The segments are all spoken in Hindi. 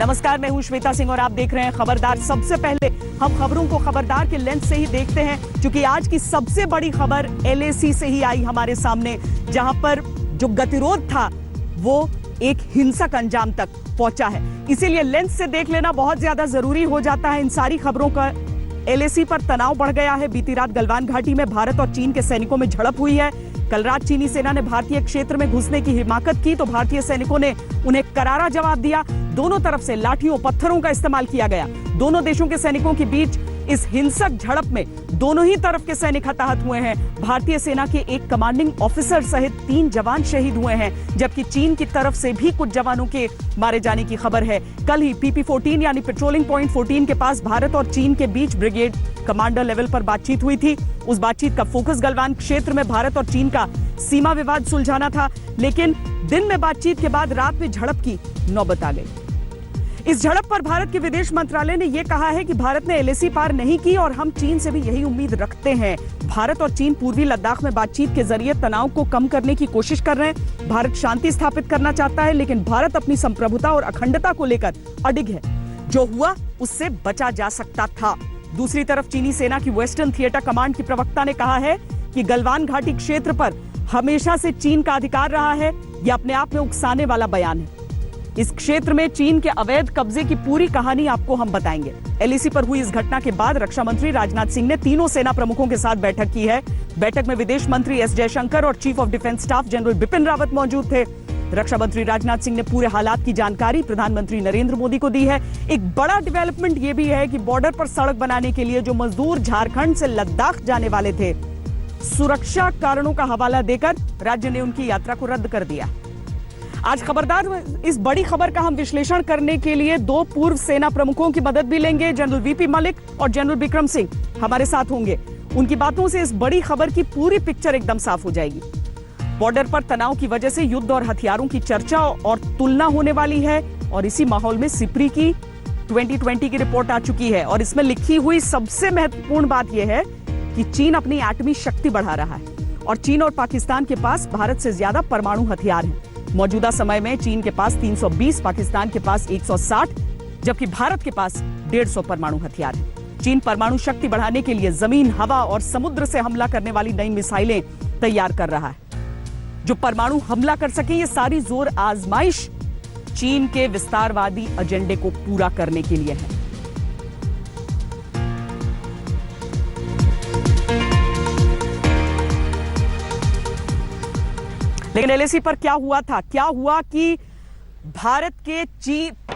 नमस्कार, मैं हूं श्वेता सिंह और आप देख रहे हैं खबरदार। सबसे पहले हम खबरों को खबरदार के लेंस से ही देखते हैं, क्योंकि आज की सबसे बड़ी खबर LAC से ही आई हमारे सामने, जहां पर जो गतिरोध था वो एक हिंसक अंजाम तक पहुंचा है। इसीलिए लेंस से देख लेना बहुत ज्यादा जरूरी हो जाता है इन सारी खबरों का। LAC पर तनाव बढ़ गया है। बीती रात गलवान घाटी में भारत और चीन के सैनिकों में झड़प हुई है। कल रात चीनी सेना ने भारतीय क्षेत्र में घुसने की हिमाकत की तो भारतीय सैनिकों ने उन्हें करारा जवाब दिया। दोनों तरफ से लाठियों पत्थरों का इस्तेमाल किया गया। दोनों देशों के सैनिकों के बीच इस हिंसक झड़प में दोनों ही तरफ के सैनिक हताहत हुए हैं। भारतीय सेना के एक कमांडिंग ऑफिसर सहित 3 जवान शहीद हुए हैं, जबकि चीन की तरफ से भी कुछ जवानों के मारे जाने की खबर है। कल ही PP-14 यानी पेट्रोलिंग पॉइंट 14 के पास भारत और चीन के बीच ब्रिगेड कमांडर लेवल पर बातचीत हुई थी। उस बातचीत का फोकस गलवान क्षेत्र में भारत और चीन का सीमा विवाद सुलझाना था, लेकिन दिन में बातचीत के बाद रात में झड़प की नौबत आ गई। इस झड़प पर भारत के विदेश मंत्रालय ने यह कहा है कि भारत ने LAC पार नहीं की और हम चीन से भी यही उम्मीद रखते हैं। भारत और चीन पूर्वी लद्दाख में बातचीत के जरिए तनाव को कम करने की कोशिश कर रहे हैं। भारत शांति स्थापित करना चाहता है, लेकिन भारत अपनी संप्रभुता और अखंडता को लेकर अडिग है। जो हुआ उससे बचा जा सकता था। दूसरी तरफ चीनी सेना की वेस्टर्न थिएटर कमांड की प्रवक्ता ने कहा है कि गलवान घाटी क्षेत्र पर हमेशा से चीन का अधिकार रहा है। यह अपने आप में उकसाने वाला बयान है। इस क्षेत्र में चीन के अवैध कब्जे की पूरी कहानी आपको हम बताएंगे। LAC पर हुई इस घटना के बाद रक्षा मंत्री राजनाथ सिंह ने तीनों सेना प्रमुखों के साथ बैठक की है। बैठक में विदेश मंत्री S जयशंकर और chief of defence staff general Bipin Rawat मौजूद थे। रक्षा मंत्री राजनाथ सिंह ने पूरे हालात की जानकारी प्रधानमंत्री नरेंद्र मोदी को दी है। एक बड़ा डेवलपमेंट यह भी है कि बॉर्डर पर सड़क बनाने के लिए जो मजदूर झारखंड से लद्दाख जाने वाले थे, सुरक्षा कारणों का हवाला देकर राज्य ने उनकी यात्रा को रद्द कर दिया। आज खबरदार में इस बड़ी खबर का हम विश्लेषण करने के लिए 2 पूर्व सेना प्रमुखों की मदद भी लेंगे। जनरल VP मलिक और जनरल बिक्रम सिंह हमारे साथ होंगे। उनकी बातों से इस बड़ी खबर की पूरी पिक्चर एकदम साफ हो जाएगी। बॉर्डर पर तनाव की वजह से युद्ध और हथियारों की चर्चा और तुलना होने वाली है, और इसी माहौल में सिप्री की 2020 की रिपोर्ट आ चुकी है और इसमें लिखी हुई सबसे महत्वपूर्ण बात यह है कि चीन अपनी एटमी शक्ति बढ़ा रहा है और चीन और पाकिस्तान के पास भारत से ज्यादा परमाणु हथियार हैं। मौजूदा समय में चीन के पास 320, पाकिस्तान के पास 160, जबकि भारत के पास 150 परमाणु हथियार हैं। चीन परमाणु शक्ति बढ़ाने के लिए जमीन, हवा और समुद्र से हमला करने वाली नई मिसाइलें तैयार कर रहा है, जो परमाणु हमला कर सके। ये सारी जोर आजमाइश चीन के विस्तारवादी एजेंडे को पूरा करने के लिए है। लेकिन LAC पर क्या हुआ था? क्या हुआ कि भारत के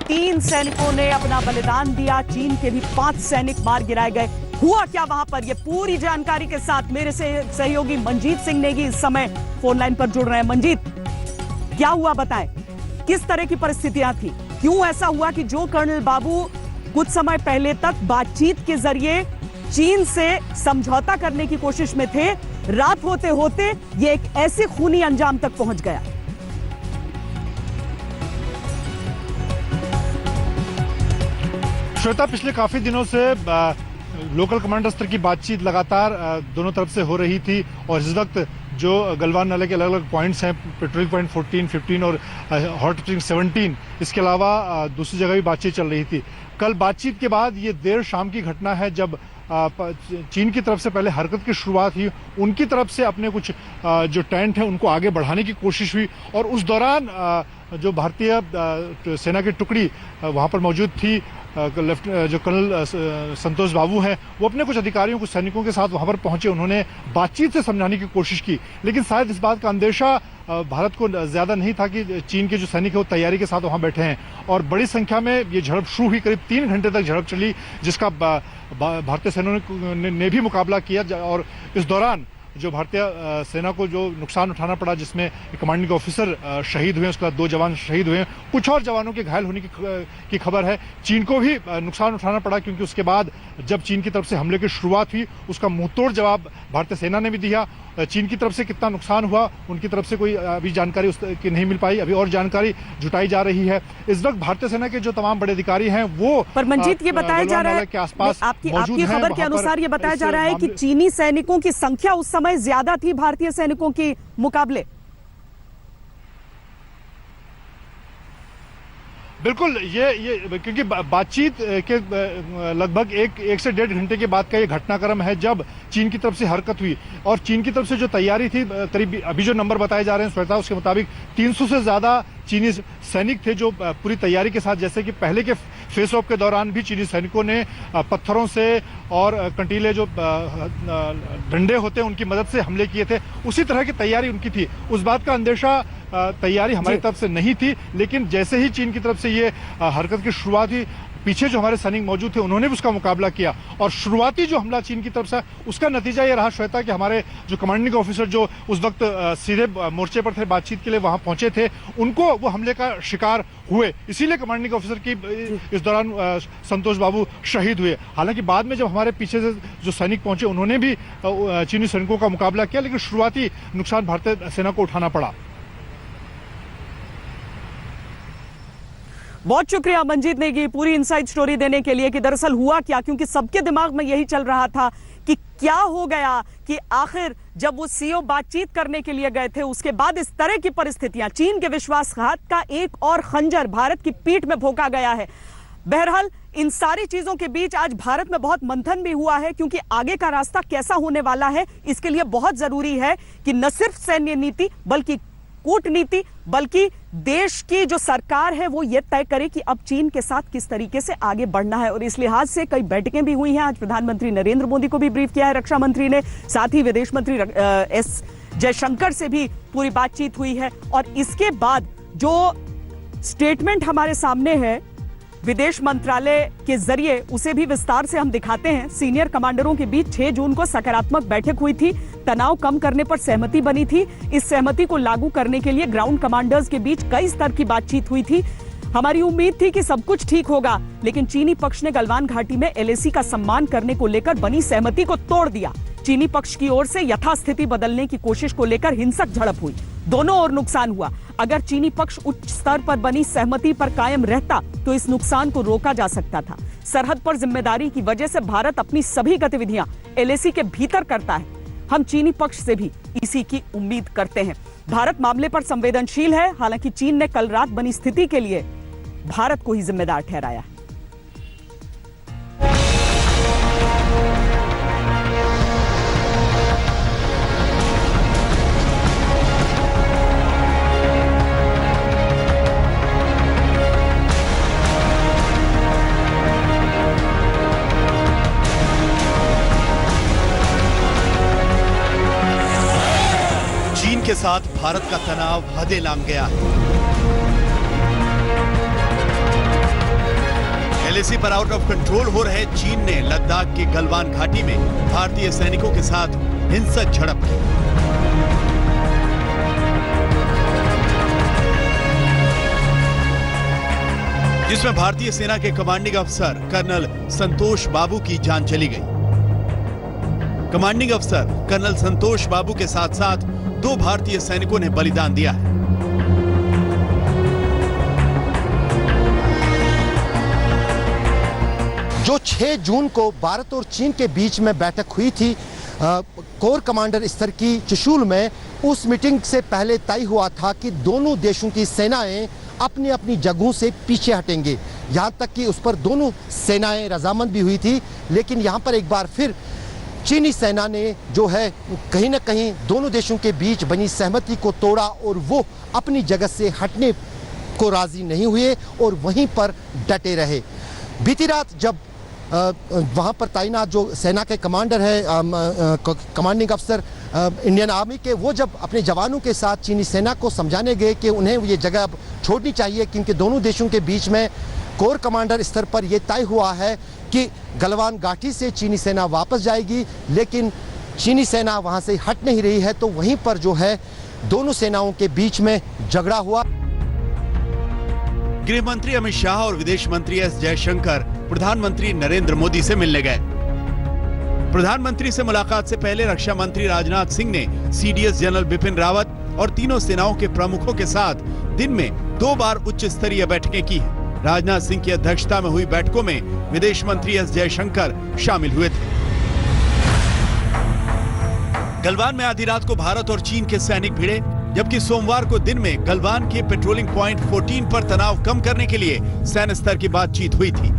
3 सैनिकों ने अपना बलिदान दिया, चीन के भी 5 सैनिक मार गिराए गए। हुआ क्या वहां पर? ये पूरी जानकारी के साथ मेरे सहयोगी मंजीत सिंह नेगी इस समय फोन लाइन पर जुड़ रहे हैं। मंजीत, क्या हुआ बताएं, किस तरह की परिस्थितियां थी? क्यों ऐसा हुआ कि जो कर्नल बाबू कुछ समय पहले तक बातचीत के जरिए चीन से समझौता करने की कोशिश में थे, रात होते होते ये एक ऐसे खूनी अंजाम तक पहुंच गया? श्वेता, पिछले काफी दिनों से लोकल कमांडर स्तर की बातचीत लगातार दोनों तरफ से हो रही थी और इस वक्त जो गलवान नाले के अलग अलग पॉइंट्स हैं, पेट्रोलिंग पॉइंट 14, 15 और हॉट स्प्रिंग 17, इसके अलावा दूसरी जगह भी बातचीत चल रही थी। कल बातचीत के बाद ये देर शाम की घटना है जब चीन की तरफ से पहले हरकत की शुरुआत हुई। उनकी तरफ से अपने कुछ जो टेंट है उनको आगे बढ़ाने की कोशिश हुई और उस दौरान जो भारतीय सेना की टुकड़ी वहां पर मौजूद थी, जो कर्नल संतोष बाबू हैं, वो अपने कुछ अधिकारियों, कुछ सैनिकों के साथ वहां पर पहुंचे। उन्होंने बातचीत से समझाने की कोशिश की, लेकिन शायद इस बात का अंदेशा भारत को ज्यादा नहीं था कि चीन के जो सैनिक है वो तैयारी के साथ वहां बैठे हैं और बड़ी संख्या में ये झड़प शुरू हुई। करीब 3 घंटे तक झड़प चली, जिसका भारतीय सेना ने भी मुकाबला किया और इस दौरान जो भारतीय सेना को जो नुकसान उठाना पड़ा, जिसमें कमांडिंग ऑफिसर शहीद हुए, उसके बाद 2 जवान शहीद हुए, कुछ और जवानों के घायल होने की खबर है। चीन को भी नुकसान उठाना पड़ा, क्योंकि उसके बाद जब चीन की तरफ से हमले की शुरुआत हुई, उसका मुंहतोड़ जवाब भारतीय सेना ने भी दिया। चीन की तरफ से कितना नुकसान हुआ, उनकी तरफ से कोई अभी जानकारी उसकी नहीं मिल पाई। अभी और जानकारी जुटाई जा रही है। इस वक्त भारतीय सेना के जो तमाम बड़े अधिकारी हैं वो पर मंजीत ये बताया जा रहा है के आसपास आपकी खबर के अनुसार ये बताया जा रहा है कि चीनी सैनिकों की संख्या उस समय ज्यादा थी भारतीय सैनिकों के मुकाबले। बिल्कुल, ये क्योंकि बातचीत के लगभग एक से 1.5 घंटे के बाद का ये घटनाक्रम है जब चीन की तरफ से हरकत हुई। और चीन की तरफ से जो तैयारी थी, करीब अभी जो नंबर बताए जा रहे हैं श्वेता, उसके मुताबिक 300 से ज्यादा चीनी सैनिक थे जो पूरी तैयारी के साथ, जैसे कि पहले के फेस ऑफ के दौरान भी चीनी सैनिकों ने पत्थरों से और कंटीले जो डंडे होते हैं उनकी मदद से हमले किए थे, उसी तरह की तैयारी उनकी थी। उस बात का अंदेशा तैयारी हमारी तरफ से नहीं थी, लेकिन जैसे ही चीन की तरफ से ये हरकत की शुरुआत हुई, पीछे जो हमारे सैनिक मौजूद थे उन्होंने भी उसका मुकाबला किया। और शुरुआती जो हमला चीन की तरफ से, उसका नतीजा ये रहा श्वेता कि हमारे जो कमांडिंग ऑफिसर जो उस वक्त सीधे मोर्चे पर थे, बातचीत के लिए वहां पहुंचे थे, उनको वो हमले का शिकार हुए। इसीलिए कमांडिंग ऑफिसर की इस दौरान संतोष बाबू शहीद हुए। हालांकि बाद में जब हमारे पीछे से जो सैनिक पहुंचे उन्होंने भी चीनी सैनिकों का मुकाबला किया, लेकिन शुरुआती नुकसान भारतीय सेना को उठाना पड़ा। बहुत शुक्रिया मंजीत ने की पूरी इनसाइड स्टोरी देने के लिए कि दरअसल हुआ क्या, क्योंकि सबके दिमाग में यही चल रहा था कि क्या हो गया कि आखिर जब वो सीओ बातचीत करने के लिए गए थे, उसके बाद इस तरह की परिस्थितियां, चीन के विश्वासघात का एक और खंजर भारत की पीठ में भोंका गया है। बहरहाल इन सारी चीजों के बीच आज भारत में बहुत मंथन भी हुआ है, क्योंकि आगे का रास्ता कैसा होने वाला है इसके लिए बहुत जरूरी है कि न सिर्फ सैन्य नीति बल्कि कूटनीति, बल्कि देश की जो सरकार है वो ये तय करे कि अब चीन के साथ किस तरीके से आगे बढ़ना है। और इस लिहाज से कई बैठकें भी हुई हैं। आज प्रधानमंत्री नरेंद्र मोदी को भी ब्रीफ किया है रक्षा मंत्री ने, साथ ही विदेश मंत्री एस जयशंकर से भी पूरी बातचीत हुई है। और इसके बाद जो स्टेटमेंट हमारे सामने है विदेश मंत्रालय के जरिए, उसे भी विस्तार से हम दिखाते हैं। सीनियर कमांडरों के बीच 6 जून को सकारात्मक बैठक हुई थी, तनाव कम करने पर सहमति बनी थी। इस सहमति को लागू करने के लिए ग्राउंड कमांडर्स के बीच कई स्तर की बातचीत हुई थी। हमारी उम्मीद थी कि सब कुछ ठीक होगा, लेकिन चीनी पक्ष ने गलवान घाटी में एलएसी का सम्मान करने को लेकर बनी सहमति को तोड़ दिया। चीनी पक्ष की ओर से यथास्थिति बदलने की कोशिश को लेकर हिंसक झड़प हुई, दोनों ओर नुकसान हुआ। अगर चीनी पक्ष उच्च स्तर पर बनी सहमति पर कायम रहता तो इस नुकसान को रोका जा सकता था। सरहद पर जिम्मेदारी की वजह से भारत अपनी सभी गतिविधियां एलएसी के भीतर करता है। हम चीनी पक्ष से भी इसी की उम्मीद करते हैं। भारत मामले पर संवेदनशील है, हालांकि चीन ने कल रात बनी स्थिति के लिए भारत को ही जिम्मेदार ठहराया है। के साथ भारत का तनाव हदें लांघ गया है। एलएसी पर आउट ऑफ कंट्रोल हो रहे चीन ने लद्दाख के गलवान घाटी में भारतीय सैनिकों के साथ हिंसक झड़प की। जिसमें भारतीय सेना के कमांडिंग अफसर कर्नल संतोष बाबू की जान चली गई। कमांडिंग अफसर कर्नल संतोष बाबू के साथ साथ 2 भारतीय सैनिकों ने बलिदान दिया है। जो 6 जून को भारत और चीन के बीच में बैठक हुई थी कोर कमांडर स्तर की चुशूल में, उस मीटिंग से पहले तय हुआ था कि दोनों देशों की सेनाएं अपनी अपनी जगहों से पीछे हटेंगे। यहां तक कि उस पर दोनों सेनाएं रजामंद भी हुई थी, लेकिन यहां पर एक बार फिर चीनी सेना ने जो है कहीं ना कहीं दोनों देशों के बीच बनी सहमति को तोड़ा और वो अपनी जगह से हटने को राजी नहीं हुए और वहीं पर डटे रहे। बीती रात जब वहां पर तैनात जो सेना के कमांडर है कमांडिंग अफसर इंडियन आर्मी के, वो जब अपने जवानों के साथ चीनी सेना को समझाने गए कि उन्हें ये जगह अब छोड़नी चाहिए, क्योंकि दोनों देशों के बीच में कोर कमांडर स्तर पर यह तय हुआ है कि गलवान घाटी से चीनी सेना वापस जाएगी, लेकिन चीनी सेना वहां से हट नहीं रही है। तो वहीं पर जो है दोनों सेनाओं के बीच में झगड़ा हुआ। गृह मंत्री अमित शाह और विदेश मंत्री एस जयशंकर प्रधानमंत्री नरेंद्र मोदी से मिलने गए। प्रधानमंत्री से मुलाकात से पहले रक्षा मंत्री राजनाथ सिंह ने सीडीएस जनरल बिपिन रावत और तीनों सेनाओं के प्रमुखों के साथ दिन में 2 बार उच्च स्तरीय बैठकें की। राजनाथ सिंह की अध्यक्षता में हुई बैठकों में विदेश मंत्री एस जयशंकर शामिल हुए थे। गलवान में आधी रात को भारत और चीन के सैनिक भिड़े। जबकि सोमवार को दिन में गलवान के पेट्रोलिंग पॉइंट 14 पर तनाव कम करने के लिए सैन्य स्तर की बातचीत हुई थी।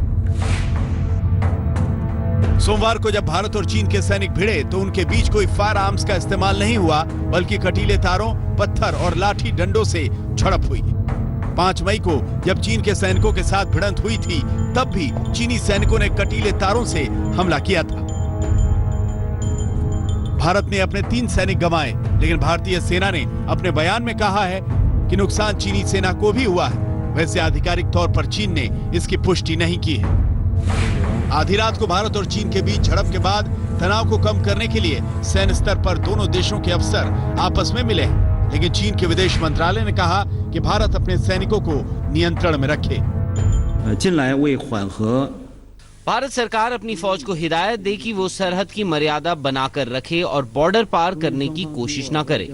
सोमवार को जब भारत और चीन के सैनिक भिड़े तो उनके बीच कोई फायर आर्म्स का इस्तेमाल नहीं हुआ, बल्कि कटीले तारों, पत्थर और लाठी डंडों से झड़प हुई। 5 मई को जब चीन के सैनिकों के साथ भिड़ंत हुई थी, तब भी चीनी सैनिकों ने कटीले तारों से हमला किया था। भारत ने अपने 3 सैनिक गंवाए, लेकिन भारतीय सेना ने अपने बयान में कहा है कि नुकसान चीनी सेना को भी हुआ है। वैसे आधिकारिक तौर पर चीन ने इसकी पुष्टि नहीं की है। आधी रात को भारत और चीन के बीच झड़प के बाद तनाव को कम करने के लिए सैन्य स्तर पर दोनों देशों के अफसर आपस में मिले हैं, लेकिन चीन के विदेश मंत्रालय ने कहा कि भारत अपने सैनिकों को नियंत्रण में रखे। भारत सरकार अपनी फौज को हिदायत दे कि वो सरहद की मर्यादा बनाकर रखे और बॉर्डर पार करने की कोशिश ना करे।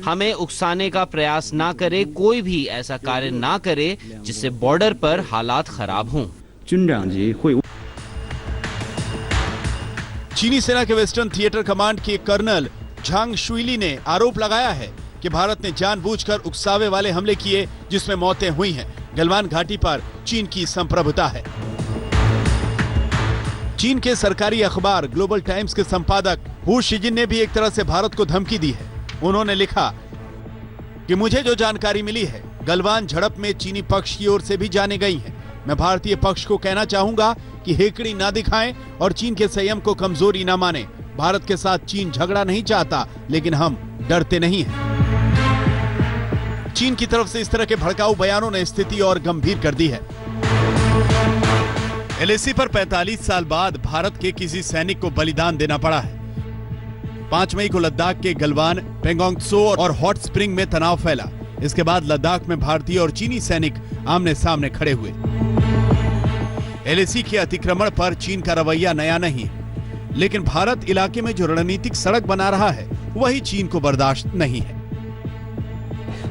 हमें उकसाने का प्रयास ना करे, कोई भी ऐसा कार्य ना करे जिससे बॉर्डर पर हालात खराब हों। चीनी सेना के वेस्टर्न थिएटर कमांड के कर्नल झांग शुइली ने आरोप लगाया है कि भारत ने जानबूझकर उकसावे वाले हमले किए, जिसमें मौतें हुई हैं। गलवान घाटी पर चीन की संप्रभुता है। चीन के सरकारी अखबार ग्लोबल टाइम्स के संपादक हू शिजिन ने भी एक तरह से भारत को धमकी दी है। उन्होंने लिखा कि मुझे जो जानकारी मिली है, गलवान झड़प में चीनी पक्ष की ओर से भी जाने गई है। मैं भारतीय पक्ष को कहना चाहूंगा कि हेकड़ी ना दिखाएं और चीन के संयम को कमजोरी ना माने। भारत के साथ चीन झगड़ा नहीं चाहता, लेकिन हम डरते नहीं हैं। चीन की तरफ से इस तरह के भड़काऊ बयानों ने स्थिति और गंभीर कर दी है। एलएसी पर 45 साल बाद भारत के किसी सैनिक को बलिदान देना पड़ा है। 5 मई को लद्दाख के गलवान, पेंगोंग त्सो और हॉट स्प्रिंग में तनाव फैला। इसके बाद लद्दाख में भारतीय और चीनी सैनिक आमने सामने खड़े हुए। एलएसी के अतिक्रमण पर चीन का रवैया नया नहीं है, लेकिन भारत इलाके में जो रणनीतिक सड़क बना रहा है, वही चीन को बर्दाश्त नहीं है।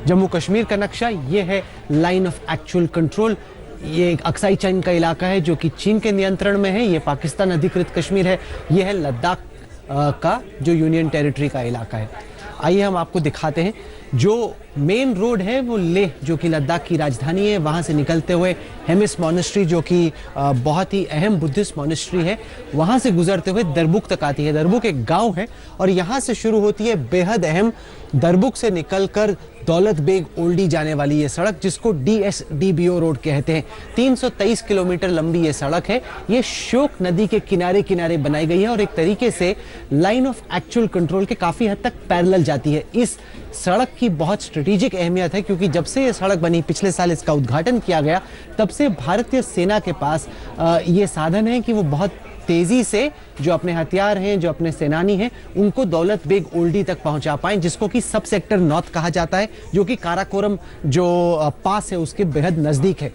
जम्मू कश्मीर का नक्शा ये है लाइन ऑफ एक्चुअल कंट्रोल। ये एक अक्साई चीन का इलाका है जो कि चीन के नियंत्रण में है। ये पाकिस्तान अधिकृत कश्मीर है। ये है लद्दाख का जो यूनियन टेरिटरी का इलाका है। आइए हम आपको दिखाते हैं। जो मेन रोड है वो लेह, जो कि लद्दाख की राजधानी है, वहाँ से निकलते हुए हेमिस मॉनेस्ट्री, जो कि बहुत ही अहम बुद्धिस्ट मॉनेस्ट्री है, वहाँ से गुजरते हुए दरबुक तक आती है। दरबुक एक गांव है और यहाँ से शुरू होती है बेहद अहम दरबुक से निकलकर दौलत बेग ओल्डी जाने वाली ये सड़क, जिसको DSDBO रोड कहते हैं। 323 किलोमीटर लंबी ये सड़क है। ये श्योक नदी के किनारे किनारे बनाई गई है और एक तरीके से लाइन ऑफ एक्चुअल कंट्रोल के काफी हद तक पैरेलल जाती है। इस सड़क की बहुत स्ट्रेटेजिक अहमियत है, क्योंकि जब से ये सड़क बनी, पिछले साल इसका उद्घाटन किया गया, तब से भारतीय सेना के पास ये साधन है कि वो बहुत तेजी से जो अपने हथियार हैं, जो अपने सेनानी हैं, उनको दौलत बेग ओल्डी तक पहुंचा पाएं, जिसको कि सब सेक्टर नॉर्थ कहा जाता है, जो कि काराकोरम जो पास है उसके बेहद नजदीक है।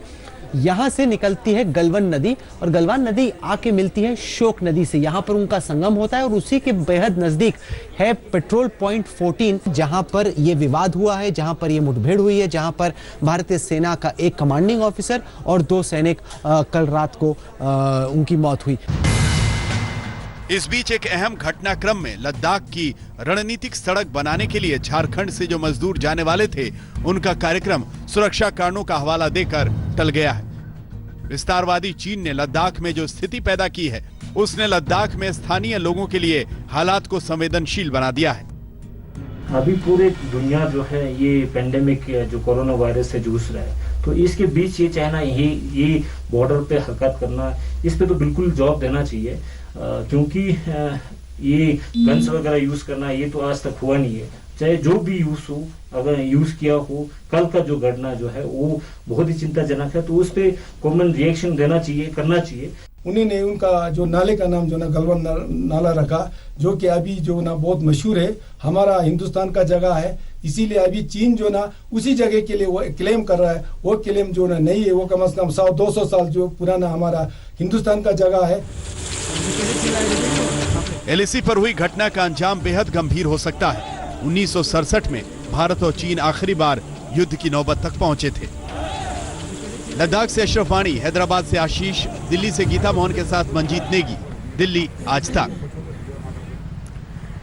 यहाँ से निकलती है गलवान नदी और गलवान नदी आके मिलती है श्योक नदी से। यहाँ पर उनका संगम होता है और उसी के बेहद नजदीक है पेट्रोल पॉइंट 14, जहाँ पर यह विवाद हुआ है, जहाँ पर यह मुठभेड़ हुई है, जहाँ पर भारतीय सेना का एक कमांडिंग ऑफिसर और 2 सैनिक कल रात को उनकी मौत हुई। इस बीच एक अहम घटनाक्रम में लद्दाख की रणनीतिक सड़क बनाने के लिए झारखंड से जो मजदूर जाने वाले थे, उनका कार्यक्रम सुरक्षा कारणों का हवाला देकर टल गया है। विस्तारवादी चीन ने लद्दाख में जो स्थिति पैदा की है, उसने लद्दाख में स्थानीय लोगों के लिए हालात को संवेदनशील बना दिया है। अभी पूरे दुनिया जो है ये पेंडेमिक जो कोरोना वायरस से जूझ रहा है, तो इसके बीच ये चाहना, ये बॉर्डर पे हरकत करना, इस पे तो बिल्कुल जवाब देना चाहिए, क्योंकि ये गन्स वगैरह यूज करना ये तो आज तक हुआ नहीं है। चाहे जो भी यूज हो, अगर यूज किया हो, कल का जो घटना जो है वो बहुत ही चिंताजनक है, तो उस पे कॉमन रिएक्शन देना चाहिए, करना चाहिए। उन्हीं ने उनका जो नाले का नाम जो ना गलवान नाला रखा, जो कि अभी जो ना बहुत मशहूर है, हमारा हिंदुस्तान का जगह है। इसीलिए अभी चीन जो ना उसी जगह के लिए वो क्लेम कर रहा है। वो क्लेम जो ना नहीं है, वो कम से कम 100-200 साल जो पुराना हमारा हिंदुस्तान का जगह है। एलएसी पर हुई घटना का अंजाम बेहद गंभीर हो सकता है। 1967 में भारत और चीन आखिरी बार युद्ध की नौबत तक पहुंचे थे। लद्दाख से अशरफ वाणी, हैदराबाद से आशीष, दिल्ली से गीता मोहन के साथ मंजीत नेगी, दिल्ली आज तक।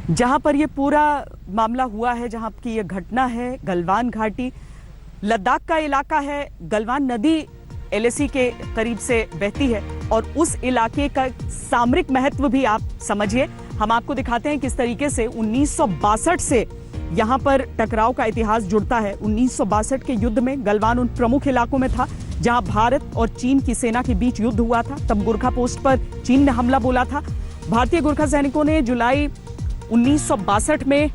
जहां पर ये पूरा मामला हुआ है, जहां की ये घटना है, गलवान घाटी लद्दाख का इलाका है। गलवान नदी एलएसी के करीब से बहती है और उस इलाके का सामरिक महत्व भी आप समझिए। हम आपको दिखाते हैं किस तरीके से 1962 से यहां पर टकराव का इतिहास जुड़ता है। 1962 के युद्ध में गलवान उन प्रमुख इलाकों में था जहां भारत और चीन की सेना के बीच युद्ध हुआ था। तब गोरखा पोस्ट पर चीन ने हमला बोला था। भारतीय गोरखा सैनिकों ने जुलाई 1962 में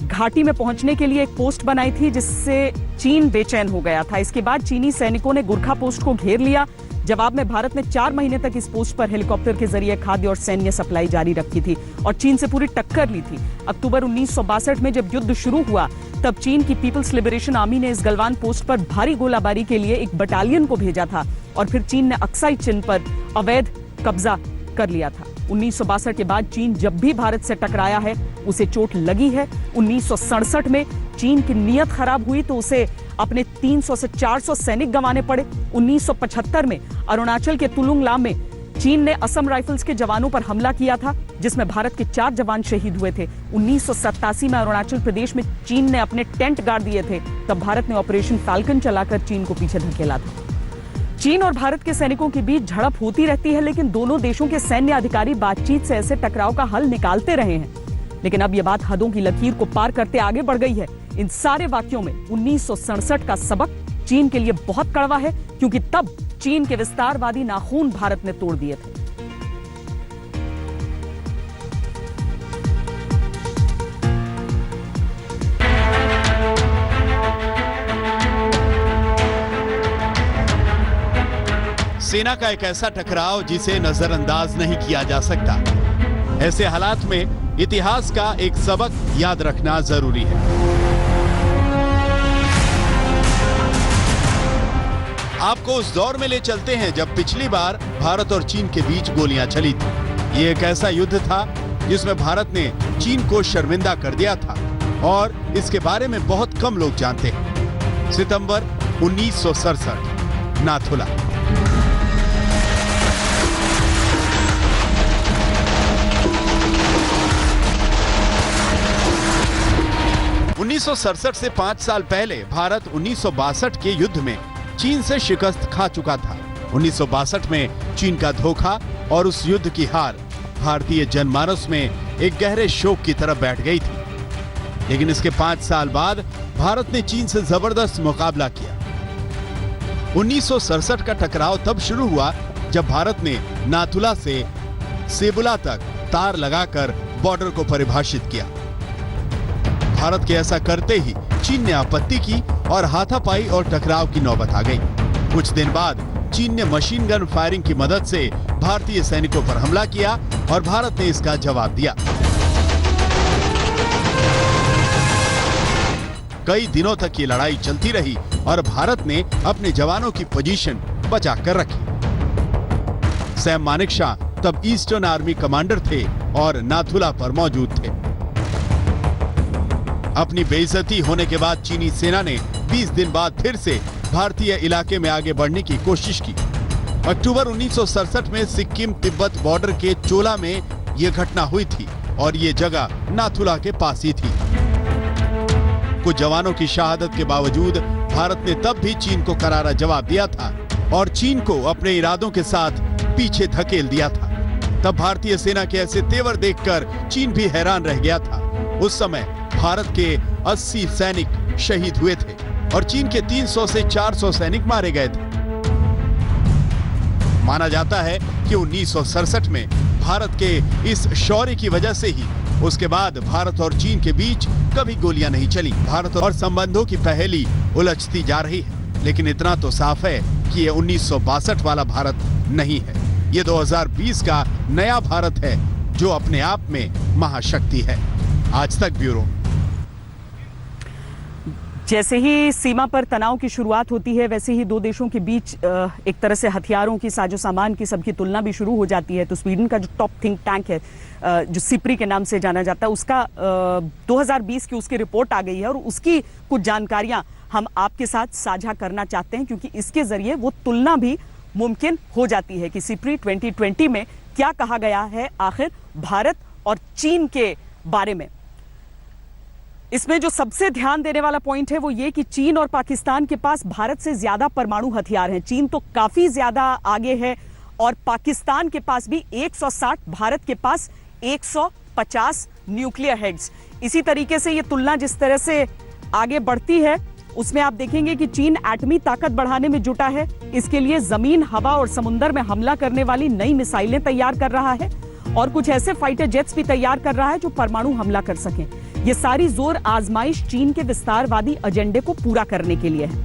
घाटी में पहुंचने के लिए एक पोस्ट बनाई थी, जिससे चीन बेचैन हो गया था। इसके बाद चीनी सैनिकों ने गोरखा पोस्ट को घेर लिया। जवाब में भारत ने 4 महीने तक इस पोस्ट पर हेलीकॉप्टर के जरिए खाद्य और सैन्य सप्लाई जारी रखी थी और चीन से पूरी टक्कर ली थी। अक्टूबर 1962 में जब युद्ध शुरू हुआ, तब चीन की पीपल्स लिबरेशन आर्मी ने इस गलवान पोस्ट पर भारी गोलाबारी के लिए एक बटालियन को भेजा था और फिर चीन ने अक्साई चिन पर अवैध कब्जा कर लिया था। 1962 के बाद चीन जब भी भारत से टकराया है, उसे चोट लगी है। 1967 में चीन की नीयत खराब हुई तो उसे अपने 300 से 400 सैनिक गंवाने पड़े। 1975 में अरुणाचल के तुलुंगला में चीन ने असम राइफल्स के जवानों पर हमला किया था, जिसमें भारत के 4 जवान शहीद हुए थे। 1987 में अरुणाचल प्रदेश में चीन ने अपने टेंट गाड़ दिए थे। तब भारत ने ऑपरेशन फाल्कन चलाकर चीन को पीछे धकेला था। चीन और भारत के सैनिकों के बीच झड़प होती रहती है, लेकिन दोनों देशों के सैन्य अधिकारी बातचीत से ऐसे टकराव का हल निकालते रहे हैं। लेकिन अब यह बात हदों की लकीर को पार करते आगे बढ़ गई है। इन सारे वाक्यों में 1967 का सबक चीन के लिए बहुत कड़वा है, क्योंकि तब चीन के विस्तारवादी नाखून भारत ने तोड़ दिए थे। सेना का एक ऐसा टकराव जिसे नजरअंदाज नहीं किया जा सकता। ऐसे हालात में इतिहास का एक सबक याद रखना जरूरी है। आपको उस दौर में ले चलते हैं जब पिछली बार भारत और चीन के बीच गोलियां चली थी। ये एक ऐसा युद्ध था जिसमें भारत ने चीन को शर्मिंदा कर दिया था और इसके बारे में बहुत कम लोग जानते हैं। सितंबर 1967, नाथुला। 1967 से 5 साल पहले भारत 1962 के युद्ध में चीन से शिकस्त खा चुका था। 1962 में चीन का धोखा और उस युद्ध की हार भारतीय जनमानस में एक गहरे शोक की तरफ बैठ गई थी। लेकिन इसके 5 साल बाद भारत ने चीन से जबरदस्त मुकाबला किया। 1967 का टकराव तब शुरू हुआ जब भारत ने नाथुला से सेबुला तक तार लगाकर बॉर्डर को परिभाषित किया। भारत के ऐसा करते ही चीन ने आपत्ति की और हाथापाई और टकराव की नौबत आ गई। कुछ दिन बाद चीन ने मशीन गन फायरिंग की मदद से भारतीय सैनिकों पर हमला किया और भारत ने इसका जवाब दिया। कई दिनों तक ये लड़ाई चलती रही और भारत ने अपने जवानों की पोजीशन बचा कर रखी। सैम मानेकशॉ तब ईस्टर्न आर्मी कमांडर थे और नाथुला पर मौजूद थे। अपनी बेइज्जती होने के बाद चीनी सेना ने 20 दिन बाद फिर से भारतीय इलाके में आगे बढ़ने की कोशिश की। अक्टूबर 1967 में सिक्किम तिब्बत बॉर्डर के चोला में यह घटना हुई थी और ये जगह नाथुला के पास ही थी। कुछ जवानों की शहादत के बावजूद भारत ने तब भी चीन को करारा जवाब दिया था और चीन को अपने इरादों के साथ पीछे धकेल दिया था। तब भारतीय सेना के ऐसे तेवर देखकर चीन भी हैरान रह गया था। उस समय भारत के 80 सैनिक शहीद हुए थे और चीन के 300 से 400 सैनिक मारे गए थे। माना जाता है कि 1967 में भारत के इस शौर्य की वजह से ही उसके बाद भारत और चीन के बीच कभी गोलियां नहीं चली। भारत और संबंधों की पहेली उलझती जा रही है, लेकिन इतना तो साफ है कि ये 1962 वाला भारत नहीं है। ये 2020 का नया भारत है जो अपने आप में महाशक्ति है। आज तक ब्यूरो। जैसे ही सीमा पर तनाव की शुरुआत होती है, वैसे ही दो देशों के बीच एक तरह से हथियारों की, साजो सामान की सबकी तुलना भी शुरू हो जाती है। तो स्वीडन का जो टॉप थिंक टैंक है, जो सिप्री के नाम से जाना जाता है, उसका 2020 की उसकी रिपोर्ट आ गई है और उसकी कुछ जानकारियां हम आपके साथ साझा करना चाहते हैं, क्योंकि इसके जरिए वो तुलना भी मुमकिन हो जाती है कि सिप्री 2020 में क्या कहा गया है आखिर भारत और चीन के बारे में। इसमें जो सबसे ध्यान देने वाला पॉइंट है वो ये कि चीन और पाकिस्तान के पास भारत से ज्यादा परमाणु हथियार हैं। चीन तो काफी ज्यादा आगे है और पाकिस्तान के पास भी 160, भारत के पास 150 न्यूक्लियर हेड्स। इसी तरीके से ये तुलना जिस तरह से आगे बढ़ती है उसमें आप देखेंगे कि चीन एटमी ताकत बढ़ाने में जुटा है। इसके लिए जमीन, हवा और समुद्र में हमला करने वाली नई मिसाइलें तैयार कर रहा है और कुछ ऐसे फाइटर जेट्स भी तैयार कर रहा है जो परमाणु हमला कर सकें। ये सारी जोर आजमाइश चीन के विस्तारवादी एजेंडे को पूरा करने के लिए है।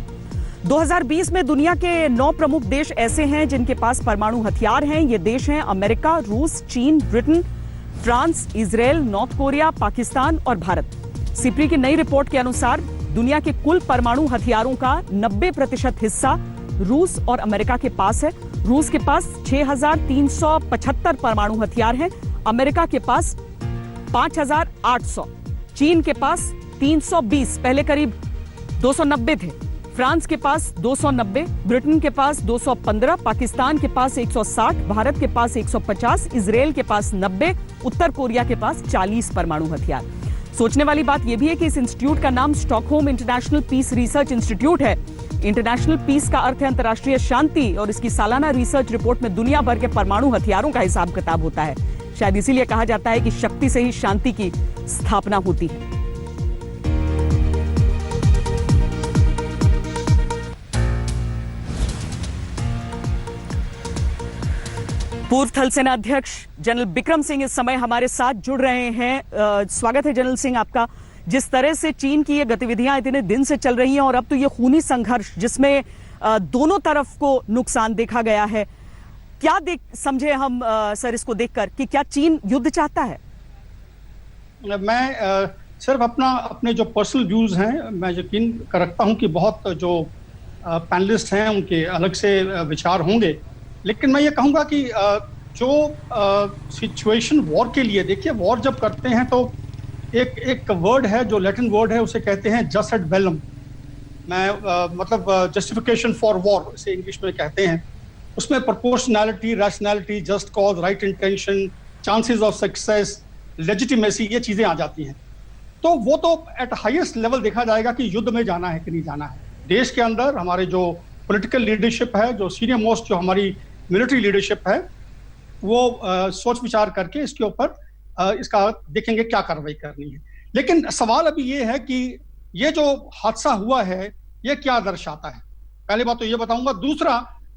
2020 में दुनिया के 9 प्रमुख देश ऐसे हैं जिनके पास परमाणु हथियार हैं। ये देश हैं अमेरिका, रूस, चीन, Britain, France, Israel, north Korea, Pakistan और भारत। सिप्री की नई रिपोर्ट के अनुसार दुनिया के कुल परमाणु हथियारों का 90% हिस्सा रूस और अमेरिका के पास है। रूस के पास 6,375 परमाणु हथियार हैं, अमेरिका के पास 5,800, चीन के पास 320, पहले करीब 290 थे, फ्रांस के पास 290, ब्रिटेन के पास 215, पाकिस्तान के पास 160, भारत के पास 150, इजराइल के पास 90, उत्तर कोरिया के पास 40 परमाणु हथियार। सोचने वाली बात यह भी है कि इस इंस्टीट्यूट का नाम Stockholm International Peace Research Institute है। इंटरनेशनल पीस का अर्थ है अंतर्राष्ट्रीय शांति और इसकी सालाना रिसर्च रिपोर्ट में दुनिया भर के परमाणु हथियारों का हिसाब किताब होता है। शायद इसीलिए कहा जाता है कि शक्ति से ही शांति की स्थापना होती है। पूर्व थल सेना अध्यक्ष जनरल बिक्रम सिंह इस समय हमारे साथ जुड़ रहे हैं। स्वागत है जनरल सिंह आपका। जिस तरह से चीन की ये गतिविधियां इतने दिन से चल रही हैं और अब तो ये खूनी संघर्ष जिसमें दोनों तरफ को नुकसान देखा गया है, क्या समझे हम सर इसको देखकर कि क्या चीन युद्ध चाहता है? मैं सिर्फ अपने जो पर्सनल व्यूज हैं मैं यकीन रखता हूं कि बहुत जो पैनलिस्ट हैं उनके अलग से विचार होंगे, लेकिन मैं ये कहूँगा कि जो सिचुएशन वॉर के लिए, देखिए वॉर जब करते हैं तो एक वर्ड है जो लैटिन वर्ड है उसे कहते हैं जस एट बेलम। मतलब जस्टिफिकेशन फॉर वॉर इसे इंग्लिश में कहते हैं। उसमें proportionality, rationality, just cause, right intention, chances of success, legitimacy, ये चीज़ें आ जाती हैं। तो वो तो एट हाईएस्ट लेवल देखा जाएगा कि युद्ध में जाना है कि नहीं जाना है। देश के अंदर हमारे जो पॉलिटिकल लीडरशिप है, जो सीनियर मोस्ट जो हमारी मिलिट्री लीडरशिप है, वो सोच विचार करके इसके ऊपर इसका देखेंगे क्या कार्रवाई करनी है। लेकिन सवाल अभी ये है कि ये जो हादसा हुआ है ये क्या दर्शाता है। पहली बात तो ये बताऊंगा। दूसरा,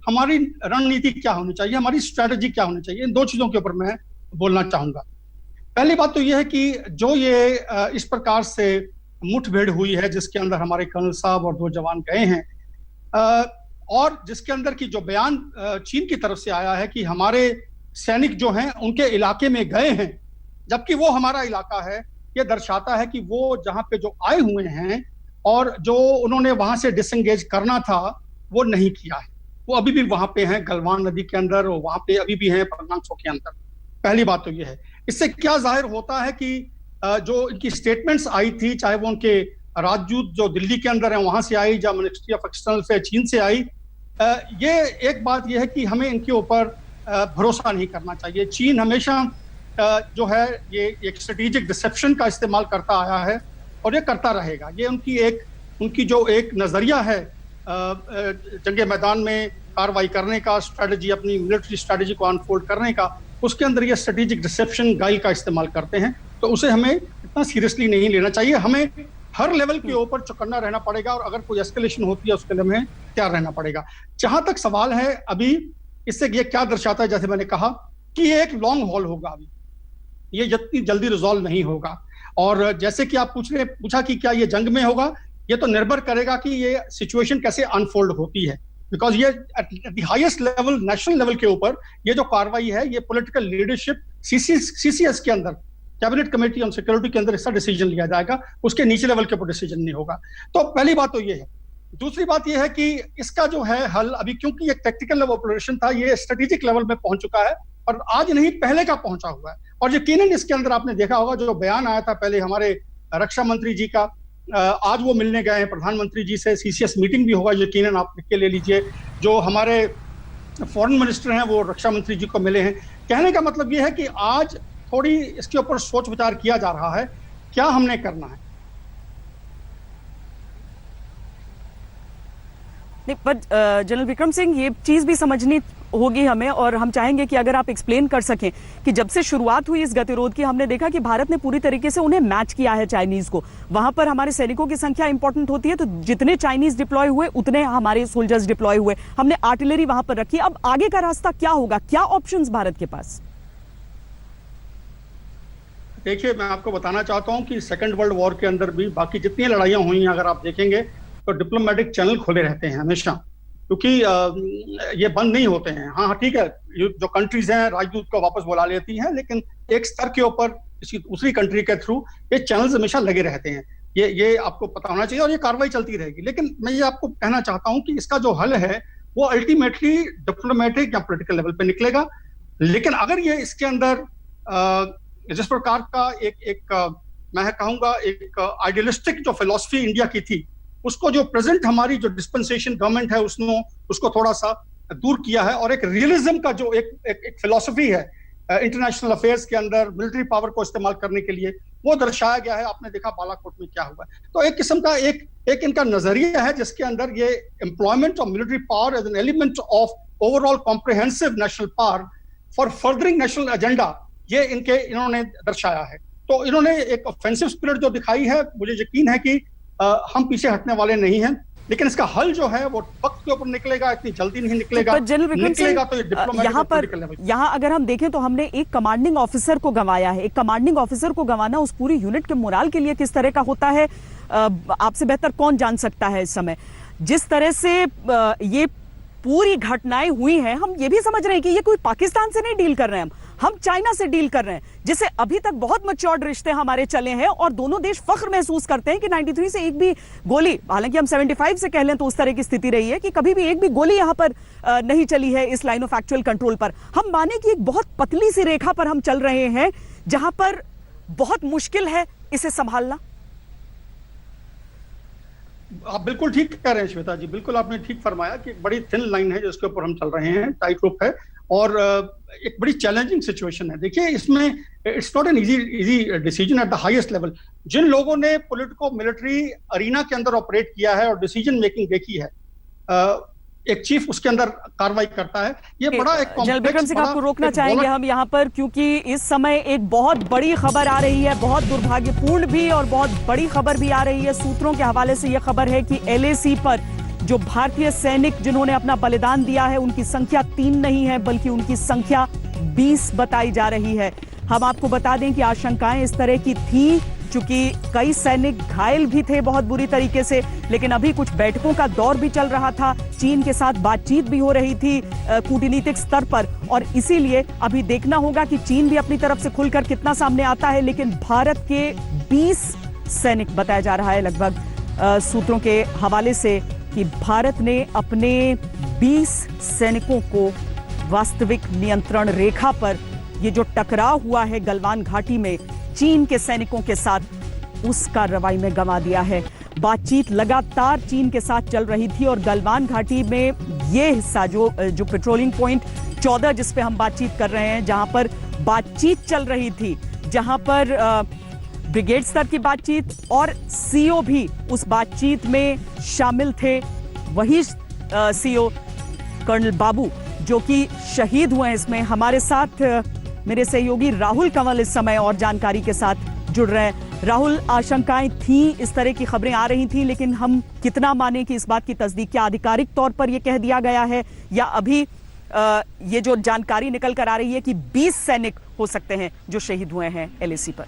हमारी रणनीति क्या होनी चाहिए, हमारी स्ट्रेटजी क्या होनी चाहिए, इन दो चीजों के ऊपर मैं बोलना चाहूंगा। पहली बात तो ये है कि जो ये इस प्रकार से मुठभेड़ हुई है जिसके अंदर हमारे कर्नल साहब और 2 जवान गए हैं, और जिसके अंदर की जो बयान चीन की तरफ से आया है कि हमारे सैनिक जो हैं उनके इलाके में गए हैं जबकि वो हमारा इलाका है, ये दर्शाता है कि वो जहां पे जो आए हुए हैं और जो उन्होंने वहां से डिसएंगेज करना था वो नहीं किया है। वो अभी भी वहां पे हैं गलवान नदी के अंदर, और वहां पे अभी भी हैं परनांगसो के अंदर। पहली बात तो ये है। इससे क्या जाहिर होता है कि जो इनकी स्टेटमेंट्स आई थी, चाहे वो उनके राजदूत जो दिल्ली के अंदर है वहां से आई, या मिनिस्ट्री ऑफ एक्सटर्नल से चीन से आई, ये एक बात ये है कि हमें इनके ऊपर भरोसा नहीं करना चाहिए। चीन हमेशा जो है ये एक स्ट्रेटेजिक डिसेप्शन का इस्तेमाल करता आया है और ये करता रहेगा। ये उनकी जो एक नजरिया है जंगे मैदान में कार्रवाई करने का, स्ट्रेटजी, अपनी मिलिट्री स्ट्रेटजी को अनफोल्ड करने का, उसके अंदर ये स्ट्रेटेजिक डिसेप्शन गाइल का इस्तेमाल करते हैं। तो उसे हमें इतना सीरियसली नहीं लेना चाहिए। हमें हर लेवल के ऊपर चौकन्ना रहना पड़ेगा और अगर कोई एस्केलेशन होती है उसके लिए हमें तैयार रहना पड़ेगा। जहां तक सवाल है अभी, इससे ये क्या दर्शाता है, जैसे मैंने कहा कि ये एक लॉन्ग हॉल होगा, अभी ये जितनी जल्दी रिजॉल्व नहीं होगा। और जैसे कि आप पूछा कि क्या ये जंग में होगा, ये तो निर्भर करेगा कि ये सिचुएशन कैसे अनफोल्ड होती है। बिकॉज ये eight the highest level, national level के ऊपर ये जो कार्रवाई है, ये पॉलिटिकल लीडरशिप सीसीएस के अंदर, कैबिनेट कमेटी ऑन सिक्योरिटी के अंदर इसका डिसीजन लिया जाएगा, उसके नीचे लेवल के ऊपर डिसीजन नहीं होगा। तो पहली बात तो ये है। दूसरी बात ये है कि इसका जो है हल अभी, क्योंकि एक टैक्टिकल लेवल ऑपरेशन था, ये स्ट्रेटेजिक लेवल में पहुंच चुका है और आज नहीं पहले का पहुंचा हुआ है। और यकीनन इसके अंदर आपने देखा होगा जो बयान आया था पहले हमारे रक्षा मंत्री जी का, आज वो मिलने गए हैं प्रधानमंत्री जी से, सीसीएस मीटिंग भी होगा यकीनन, आप लिख के ले लीजिए। जो हमारे फॉरेन मिनिस्टर हैं वो रक्षा मंत्री जी को मिले हैं। कहने का मतलब ये है कि आज थोड़ी इसके ऊपर सोच विचार किया जा रहा है, क्या हमने करना है। नहीं, पर जनरल विक्रम सिंह, ये चीज भी समझनी होगी हमें, और हम चाहेंगे कि अगर आप एक्सप्लेन कर सकें कि जब से शुरुआत हुई इस गतिरोध की, हमने देखा कि भारत ने पूरी तरीके से उन्हें मैच किया है चाइनीज को। वहां पर हमारे सैनिकों की संख्या इंपॉर्टेंट होती है, तो जितने चाइनीज डिप्लॉय हुए उतने हमारे सोल्जर्स डिप्लॉय हुए, हमने आर्टिलरी वहां पर रखी। अब आगे का रास्ता क्या होगा, क्या ऑप्शंस भारत के पास? देखिए, मैं आपको बताना चाहता हूं कि सेकेंड वर्ल्ड वॉर के अंदर भी बाकी जितनी लड़ाइयां हुई हैं, अगर आप देखेंगे तो डिप्लोमेटिक चैनल खुले रहते हैं हमेशा, क्योंकि ये बंद नहीं होते हैं। हाँ ठीक है, जो कंट्रीज हैं राजदूत को वापस बुला लेती हैं, लेकिन एक स्तर के ऊपर किसी दूसरी कंट्री के थ्रू ये चैनल्स हमेशा लगे रहते हैं। ये आपको पता होना चाहिए, और ये कार्रवाई चलती रहेगी। लेकिन मैं ये आपको कहना चाहता हूं कि इसका जो हल है वो अल्टीमेटली डिप्लोमेटिक या पॉलिटिकल लेवल पे निकलेगा। लेकिन अगर ये इसके अंदर जिस प्रकार का मैं कहूंगा एक आइडियलिस्टिक जो फिलॉसफी इंडिया की थी, उसको जो प्रेजेंट हमारी जो डिस्पेंसेशन गवर्नमेंट है उसने उसको थोड़ा सा दूर किया है, और एक रियलिज्म का जो एक फिलॉसफी है इंटरनेशनल अफेयर्स के अंदर मिलिट्री पावर को इस्तेमाल करने के लिए, वो दर्शाया गया है। आपने देखा बालाकोट में क्या हुआ। तो एक किस्म का एक इनका नजरिया है जिसके अंदर ये employment of military power as an element of overall comprehensive national power for furthering national agenda, ये इन्होंने दर्शाया है। तो इन्होंने एक ऑफेंसिव स्पिरिट जो दिखाई है, मुझे यकीन है कि हम पीछे हटने वाले नहीं हैं। लेकिन इसका हल जो है वो वक्त के ऊपर निकलेगा, इतनी जल्दी नहीं निकलेगा। निकलेगा तो ये डिप्लोमेटिक यहाँ अगर हम देखें तो हमने एक कमांडिंग ऑफिसर को गंवाया है। एक कमांडिंग ऑफिसर को गंवाना उस पूरी यूनिट के मोराल के लिए किस तरह का होता है, आपसे बेहतर कौन जान सकता है। इस समय जिस तरह से ये पूरी घटनाएं हुई हैं, हम ये भी समझ रहे हैं कि ये कोई पाकिस्तान से नहीं डील कर रहे हैं, हम चाइना से डील कर रहे हैं, जिससे अभी तक बहुत मैच्योर्ड रिश्ते हमारे चले हैं, और दोनों देश फख्र महसूस करते हैं कि 93 से एक भी गोली, हालांकि हम 75 से कह लें तो उस तरह की स्थिति रही है कि कभी भी एक भी गोली यहां पर नहीं चली है इस लाइन ऑफ एक्चुअल कंट्रोल पर। हम माने कि एक बहुत पतली सी रेखा पर हम चल रहे हैं जहां पर बहुत मुश्किल है इसे संभालना। आप बिल्कुल ठीक कह रहे हैं श्वेता जी, बिल्कुल आपने ठीक फरमाया कि एक बड़ी थिन लाइन है जिसके ऊपर हम चल रहे हैं, टाइट रोप है, और एक बड़ी चैलेंजिंग सिचुएशन है। देखिए, इसमें it's not an easy decision at the highest level. जिन लोगों ने पॉलिटिको मिलिट्री अरीना के अंदर ऑपरेट किया है और डिसीजन मेकिंग देखी है, एक चीफ उसके अंदर कार्रवाई करता है। ये बड़ा एक जनरल विक्रम सिंह, आपको रोकना चाहेंगे हम यहाँ पर, क्योंकि इस समय एक बहुत बड़ी खबर आ रही है, बहुत दुर्भाग्यपूर्ण भी और बहुत बड़ी खबर भी आ रही है। सूत्रों के हवाले से यह खबर है कि LAC पर जो भारतीय सैनिक जिन्होंने अपना बलिदान दिया है, उनकी संख्या 3 नहीं है बल्कि उनकी संख्या 20 बताई जा रही है। हम आपको बता दें कि आशंकाएं इस तरह की थी, चूंकि कई सैनिक घायल भी थे बहुत बुरी तरीके से, लेकिन अभी कुछ बैठकों का दौर भी चल रहा था, चीन के साथ बातचीत भी हो रही थी कूटनीतिक स्तर पर, और इसीलिए अभी देखना होगा कि चीन भी अपनी तरफ से खुलकर कितना सामने आता है। लेकिन भारत के 20 सैनिक बताया जा रहा है लगभग सूत्रों के हवाले से कि भारत ने अपने 20 सैनिकों को वास्तविक नियंत्रण रेखा पर ये जो टकराव हुआ है गलवान घाटी में चीन के सैनिकों के साथ, उस कार्रवाई में गंवा दिया है। बातचीत लगातार चीन के साथ चल रही थी, और गलवान घाटी में ये हिस्सा जो पेट्रोलिंग पॉइंट 14 जिस पे हम बातचीत कर रहे हैं, जहां पर बातचीत चल रही थी, जहां पर ब्रिगेड स्तर की बातचीत और CO भी उस बातचीत में शामिल थे। वही CO कर्नल बाबू जो कि शहीद हुए हैं इसमें। हमारे साथ मेरे सहयोगी राहुल कंवल इस समय और जानकारी के साथ जुड़ रहे हैं। राहुल, आशंकाएं थी, इस तरह की खबरें आ रही थी, लेकिन हम कितना माने कि इस बात की तस्दीक, क्या आधिकारिक तौर पर यह कह दिया गया है, या अभी ये जो जानकारी निकल कर आ रही है कि 20 सैनिक हो सकते हैं जो शहीद हुए हैं LAC पर?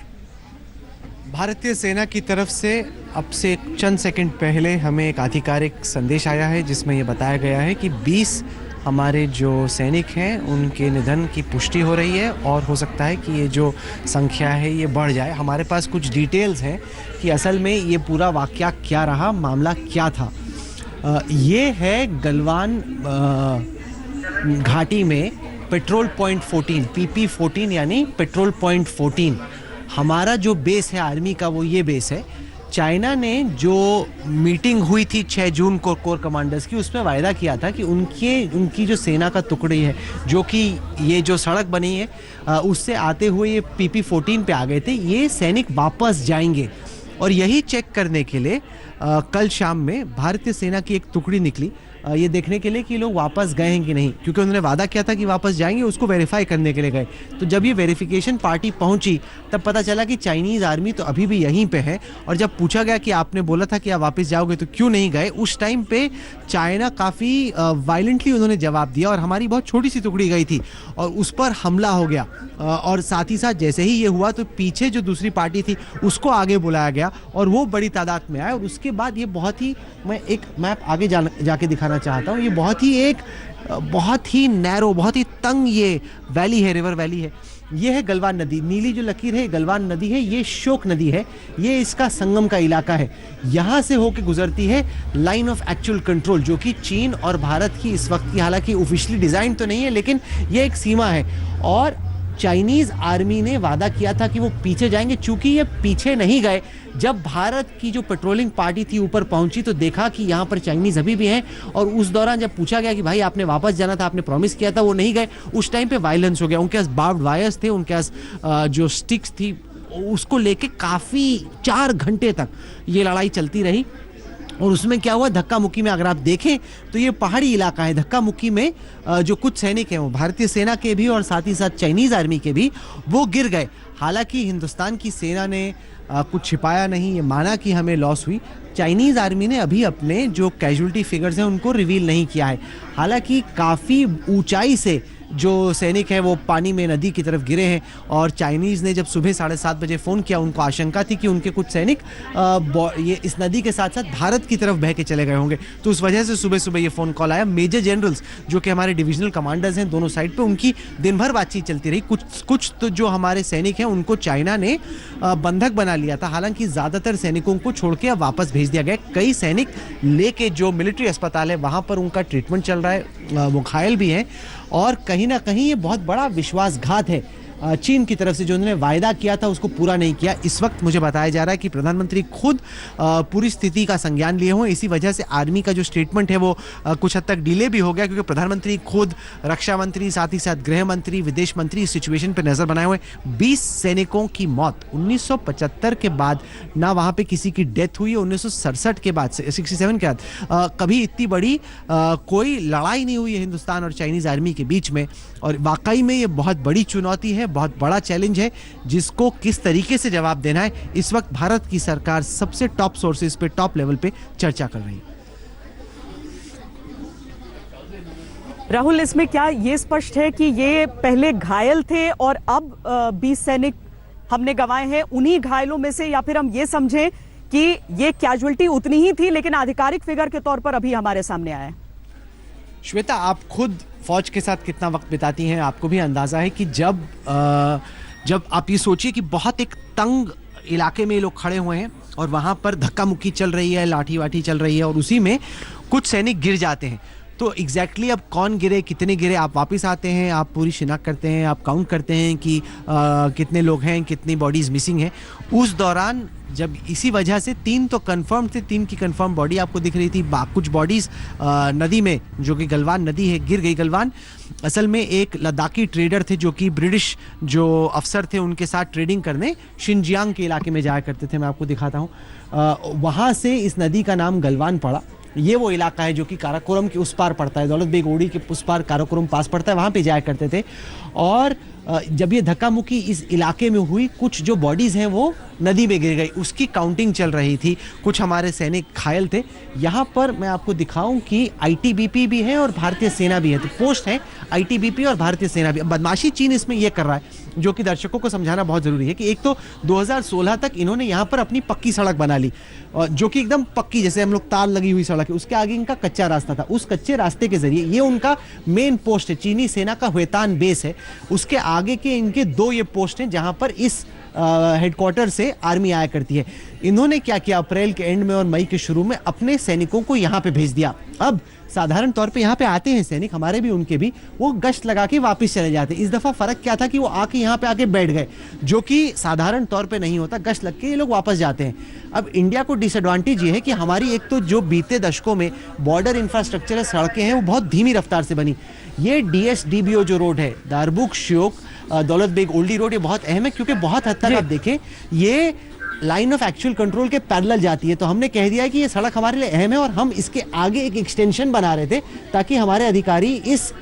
भारतीय सेना की तरफ से अब से चंद सेकंड पहले हमें एक आधिकारिक संदेश आया है जिसमें यह बताया गया है कि 20 हमारे जो सैनिक हैं उनके निधन की पुष्टि हो रही है, और हो सकता है कि ये जो संख्या है ये बढ़ जाए। हमारे पास कुछ डिटेल्स हैं कि असल में ये पूरा वाकया क्या रहा, मामला क्या था। ये है गलवान घाटी में पेट्रोल पॉइंट 14, PP14 यानी पेट्रोल पॉइंट 14। हमारा जो बेस है आर्मी का वो ये बेस है। चाइना ने जो मीटिंग हुई थी 6 जून को कोर कमांडर्स की, उसमें वायदा किया था कि उनकी जो सेना का टुकड़ी है, जो कि ये जो सड़क बनी है उससे आते हुए ये PP-14 पे आ गए थे, ये सैनिक वापस जाएंगे। और यही चेक करने के लिए कल शाम में भारतीय सेना की एक टुकड़ी निकली, ये देखने के लिए कि लोग वापस गए हैं कि नहीं, क्योंकि उन्होंने वादा किया था कि वापस जाएंगे, उसको वेरीफाई करने के लिए गए। तो जब ये वेरिफिकेशन पार्टी पहुंची तब पता चला कि चाइनीज़ आर्मी तो अभी भी यहीं पे है। और जब पूछा गया कि आपने बोला था कि आप वापस जाओगे तो क्यों नहीं गए, उस टाइम पे चाइना काफ़ी वायलेंटली उन्होंने जवाब दिया और हमारी बहुत छोटी सी टुकड़ी गई थी और उस पर हमला हो गया। और साथ ही साथ जैसे ही ये हुआ तो पीछे जो दूसरी पार्टी थी उसको आगे बुलाया गया और वो बड़ी तादाद में आए। और उसके बाद ये बहुत ही, मैं एक मैप आगे जाके दिखाना चाहता हूँ, ये बहुत ही नैरो, बहुत ही तंग ये वैली है, रिवर वैली है। ये है गलवान नदी, नीली जो लकीर है गलवान नदी है, ये शोक नदी है, ये इसका संगम का इलाका है। यहाँ से होके गुजरती है लाइन ऑफ एक्चुअल कंट्रोल, जो कि चीन और भारत की इस वक्त की, हालांकि ऑफिशियली डिजाइन तो नहीं है, लेकिन ये एक सीमा है। और चाइनीज आर्मी ने वादा किया था कि वो पीछे जाएंगे, चूंकि ये पीछे नहीं गए। जब भारत की जो पेट्रोलिंग पार्टी थी ऊपर पहुंची तो देखा कि यहाँ पर चाइनीज अभी भी हैं। और उस दौरान जब पूछा गया कि भाई आपने वापस जाना था, आपने प्रॉमिस किया था, वो नहीं गए, उस टाइम पे वायलेंस हो गया। उनके पास बार्ब्ड वायर्स थे, उनके पास जो स्टिक्स थी, उसको लेके काफ़ी 4 घंटे तक ये लड़ाई चलती रही। और उसमें क्या हुआ, धक्का मुक्की में अगर आप देखें तो ये पहाड़ी इलाका है, धक्का मुक्की में जो कुछ सैनिक हैं वो भारतीय सेना के भी और साथ ही साथ चाइनीज़ आर्मी के भी, वो गिर गए। हालांकि हिंदुस्तान की सेना ने कुछ छिपाया नहीं, ये माना कि हमें लॉस हुई। चाइनीज़ आर्मी ने अभी अपने जो कैजुअल्टी फिगर्स हैं उनको रिवील नहीं किया है। हालांकि काफ़ी ऊंचाई से जो सैनिक हैं वो पानी में नदी की तरफ गिरे हैं। और चाइनीज़ ने जब सुबह 7:30 बजे फ़ोन किया, उनको आशंका थी कि उनके कुछ सैनिक ये इस नदी के साथ साथ भारत की तरफ बह के चले गए होंगे। तो उस वजह से सुबह सुबह ये फ़ोन कॉल आया। मेजर जनरल्स जो कि हमारे डिविजनल कमांडर्स हैं दोनों साइड पे, उनकी दिन भर बातचीत चलती रही। कुछ तो जो हमारे सैनिक हैं उनको चाइना ने बंधक बना लिया था, हालांकि ज़्यादातर सैनिकों को छोड़ के अब वापस भेज दिया गया। कई सैनिक लेके जो मिलिट्री अस्पताल है वहाँ पर उनका ट्रीटमेंट चल रहा है, वो घायल भी हैं। और कहीं ना कहीं ये बहुत बड़ा विश्वासघात है चीन की तरफ से, जो उन्होंने वायदा किया था उसको पूरा नहीं किया। इस वक्त मुझे बताया जा रहा है कि प्रधानमंत्री खुद पूरी स्थिति का संज्ञान लिए हुए, इसी वजह से आर्मी का जो स्टेटमेंट है वो कुछ हद तक डिले भी हो गया, क्योंकि प्रधानमंत्री खुद, रक्षा मंत्री, साथ ही साथ गृह मंत्री, विदेश मंत्री इस सिचुएशन पर नजर बनाए हुए। 20 सैनिकों की मौत 1975 के बाद ना वहाँ पे किसी की डेथ हुई है, 1967 के बाद, 67 के बाद कभी इतनी बड़ी कोई लड़ाई नहीं हुई है हिंदुस्तान और चाइनीज़ आर्मी के बीच में। और वाकई में ये बहुत बड़ी चुनौती है, बहुत बड़ा चैलेंज है, जिसको किस तरीके से जवाब देना है इस वक्त भारत की सरकार सबसे टॉप सोर्सेज पे, टॉप लेवल पे चर्चा कर रही है। राहुल, इसमें क्या ये स्पष्ट है कि ये पहले घायल थे और अब 20 सैनिक हमने गंवाए हैं उन्हीं घायलों में से, या फिर हम ये समझें कि ये कैजुअल्टी उतनी ही थी लेकिन आधिकारिक फिगर के तौर पर अभी हमारे सामने आया है? श्वेता, आप खुद फौज के साथ कितना वक्त बिताती हैं, आपको भी अंदाजा है कि जब आप ये सोचिए कि बहुत एक तंग इलाके में लोग खड़े हुए हैं और वहाँ पर धक्का मुक्की चल रही है, लाठी वाठी चल रही है और उसी में कुछ सैनिक गिर जाते हैं। तो एग्जैक्टली अब कौन गिरे, कितने गिरे, आप वापस आते हैं, आप पूरी शिनाख्त करते हैं, आप काउंट करते हैं कि कितने लोग हैं, कितनी बॉडीज मिसिंग हैं। उस दौरान जब इसी वजह से 3 तो कंफर्म थे, 3 की कंफर्म बॉडी आपको दिख रही थी, कुछ बॉडीज नदी में, जो कि गलवान नदी है, गिर गई। गलवान असल में एक लद्दाखी ट्रेडर थे जो कि ब्रिटिश जो अफसर थे उनके साथ ट्रेडिंग करने शिनजियांग के इलाके में जाया करते थे। मैं आपको दिखाता हूँ, वहाँ से इस नदी का नाम गलवान पड़ा। ये वो इलाका है जो कि काराकोरम के उस पार पड़ता है, दौलत बेग ओडी के उस पार काराकोरम पास पड़ता है, वहाँ पे जाया करते थे। और जब ये धक्का मुक्की इस इलाके में हुई, कुछ जो बॉडीज़ हैं वो नदी में गिर गई, उसकी काउंटिंग चल रही थी। कुछ हमारे सैनिक घायल थे। यहाँ पर मैं आपको दिखाऊं कि आईटीबीपी भी है और भारतीय सेना भी है, तो पोस्ट है आईटीबीपी और भारतीय सेना भी। बदमाशी चीन इसमें यह कर रहा है, जो कि दर्शकों को समझाना बहुत ज़रूरी है कि एक तो 2016 तक इन्होंने यहाँ पर अपनी पक्की सड़क बना ली, जो कि एकदम पक्की, जैसे हम लोग तार लगी हुई सड़क है, उसके आगे इनका कच्चा रास्ता था। उस कच्चे रास्ते के जरिए ये उनका मेन पोस्ट है, चीनी सेना का हुएतान बेस है। उसके आगे के इनके 2 ये पोस्ट हैं जहाँ पर इस हेडक्वार्टर से आर्मी आया करती है। इन्होंने क्या किया, अप्रैल के एंड में और मई के शुरू में अपने सैनिकों को यहाँ पे भेज दिया। अब साधारण तौर पे यहाँ पे आते हैं सैनिक, हमारे भी उनके भी, वो गश्त लगा के वापस चले जाते। इस दफा फर्क क्या था कि वो आके यहाँ पे आके बैठ गए, जो कि साधारण तौर पे नहीं होता। गश्त लग के ये लोग वापस जाते हैं। अब इंडिया को डिसएडवांटेज ये है कि हमारी एक तो जो बीते दशकों में बॉर्डर इंफ्रास्ट्रक्चर है, सड़कें हैं, वो बहुत धीमी रफ्तार से बनी। ये DSDBO जो रोड है, दारबुक श्योक दौलत बेग ओल्डी रोड, ये बहुत अहम है क्योंकि बहुत हद तक आप देखें ये लाइन ऑफ एक्चुअल कंट्रोल के पैरेलल जाती है। तो हमने कह दिया है कि ये सड़क हमारे लिए अहम है और हम इसके आगे एक एक्सटेंशन बना रहे थे ताकि हमारे अधिकारी इस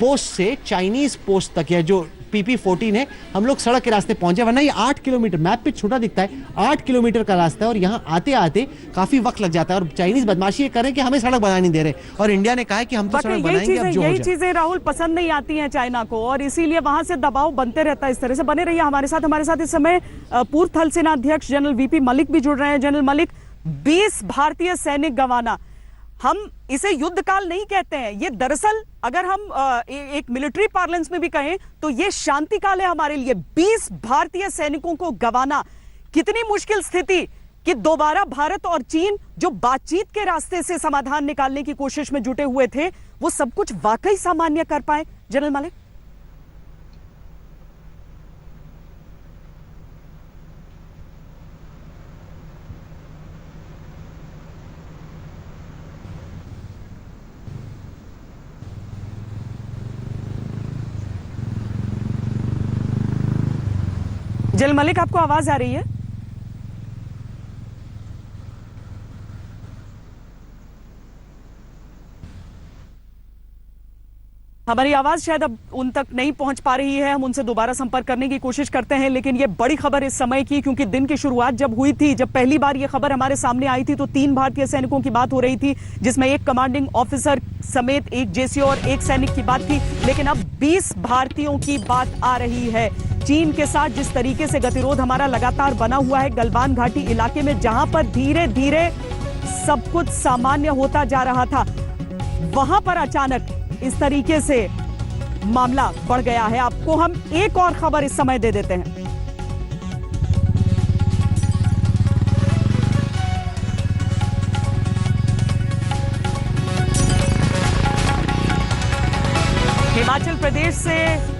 पोस्ट से चाइनीज पोस्ट तक, या जो PP14 है, हम लोग सड़क के रास्ते पहुंचे। वरना ये 8 किलोमीटर, मैप पे छोटा दिखता है, 8 किलोमीटर का रास्ता है और यहाँ आते आते काफी वक्त लग जाता है। और चाइनीज बदमाशी ये कर रहे हैं कि हमें सड़क बनाने दे रहे, और इंडिया ने कहा है कि हम तो सड़क बनाएंगे। अब जो यही चीजें राहुल पसंद नहीं आती हैं चाइना को, और इसीलिए वहां से दबाव बनते रहता है। इस तरह से बने रहिए हमारे साथ इस समय पूर्व थल सेना अध्यक्ष जनरल VP मलिक भी जुड़ रहे हैं। जनरल मलिक, 20 भारतीय सैनिक गंवाना, हम इसे युद्ध काल नहीं कहते हैं, ये दरअसल अगर हम एक मिलिट्री पार्लेंस में भी कहें तो ये शांति काल है हमारे लिए। 20 भारतीय सैनिकों को गंवाना, कितनी मुश्किल स्थिति कि दोबारा भारत और चीन जो बातचीत के रास्ते से समाधान निकालने की कोशिश में जुटे हुए थे, वो सब कुछ वाकई सामान्य कर पाए। जनरल मलिक, जनरल मलिक, आपको आवाज आ रही है? हमारी आवाज शायद अब उन तक नहीं पहुंच पा रही है, हम उनसे दोबारा संपर्क करने की कोशिश करते हैं। लेकिन ये बड़ी खबर इस समय की, क्योंकि दिन की शुरुआत जब हुई थी, जब पहली बार ये खबर हमारे सामने आई थी, तो 3 भारतीय सैनिकों की बात हो रही थी, जिसमें एक कमांडिंग ऑफिसर समेत एक JCO और एक सैनिक की बात थी। लेकिन अब 20 भारतीयों की बात आ रही है। चीन के साथ जिस तरीके से गतिरोध हमारा लगातार बना हुआ है गलवान घाटी इलाके में, जहां पर धीरे धीरे सब कुछ सामान्य होता जा रहा था, वहां पर अचानक इस तरीके से मामला बढ़ गया है। आपको हम एक और खबर इस समय दे देते हैं। हिमाचल प्रदेश से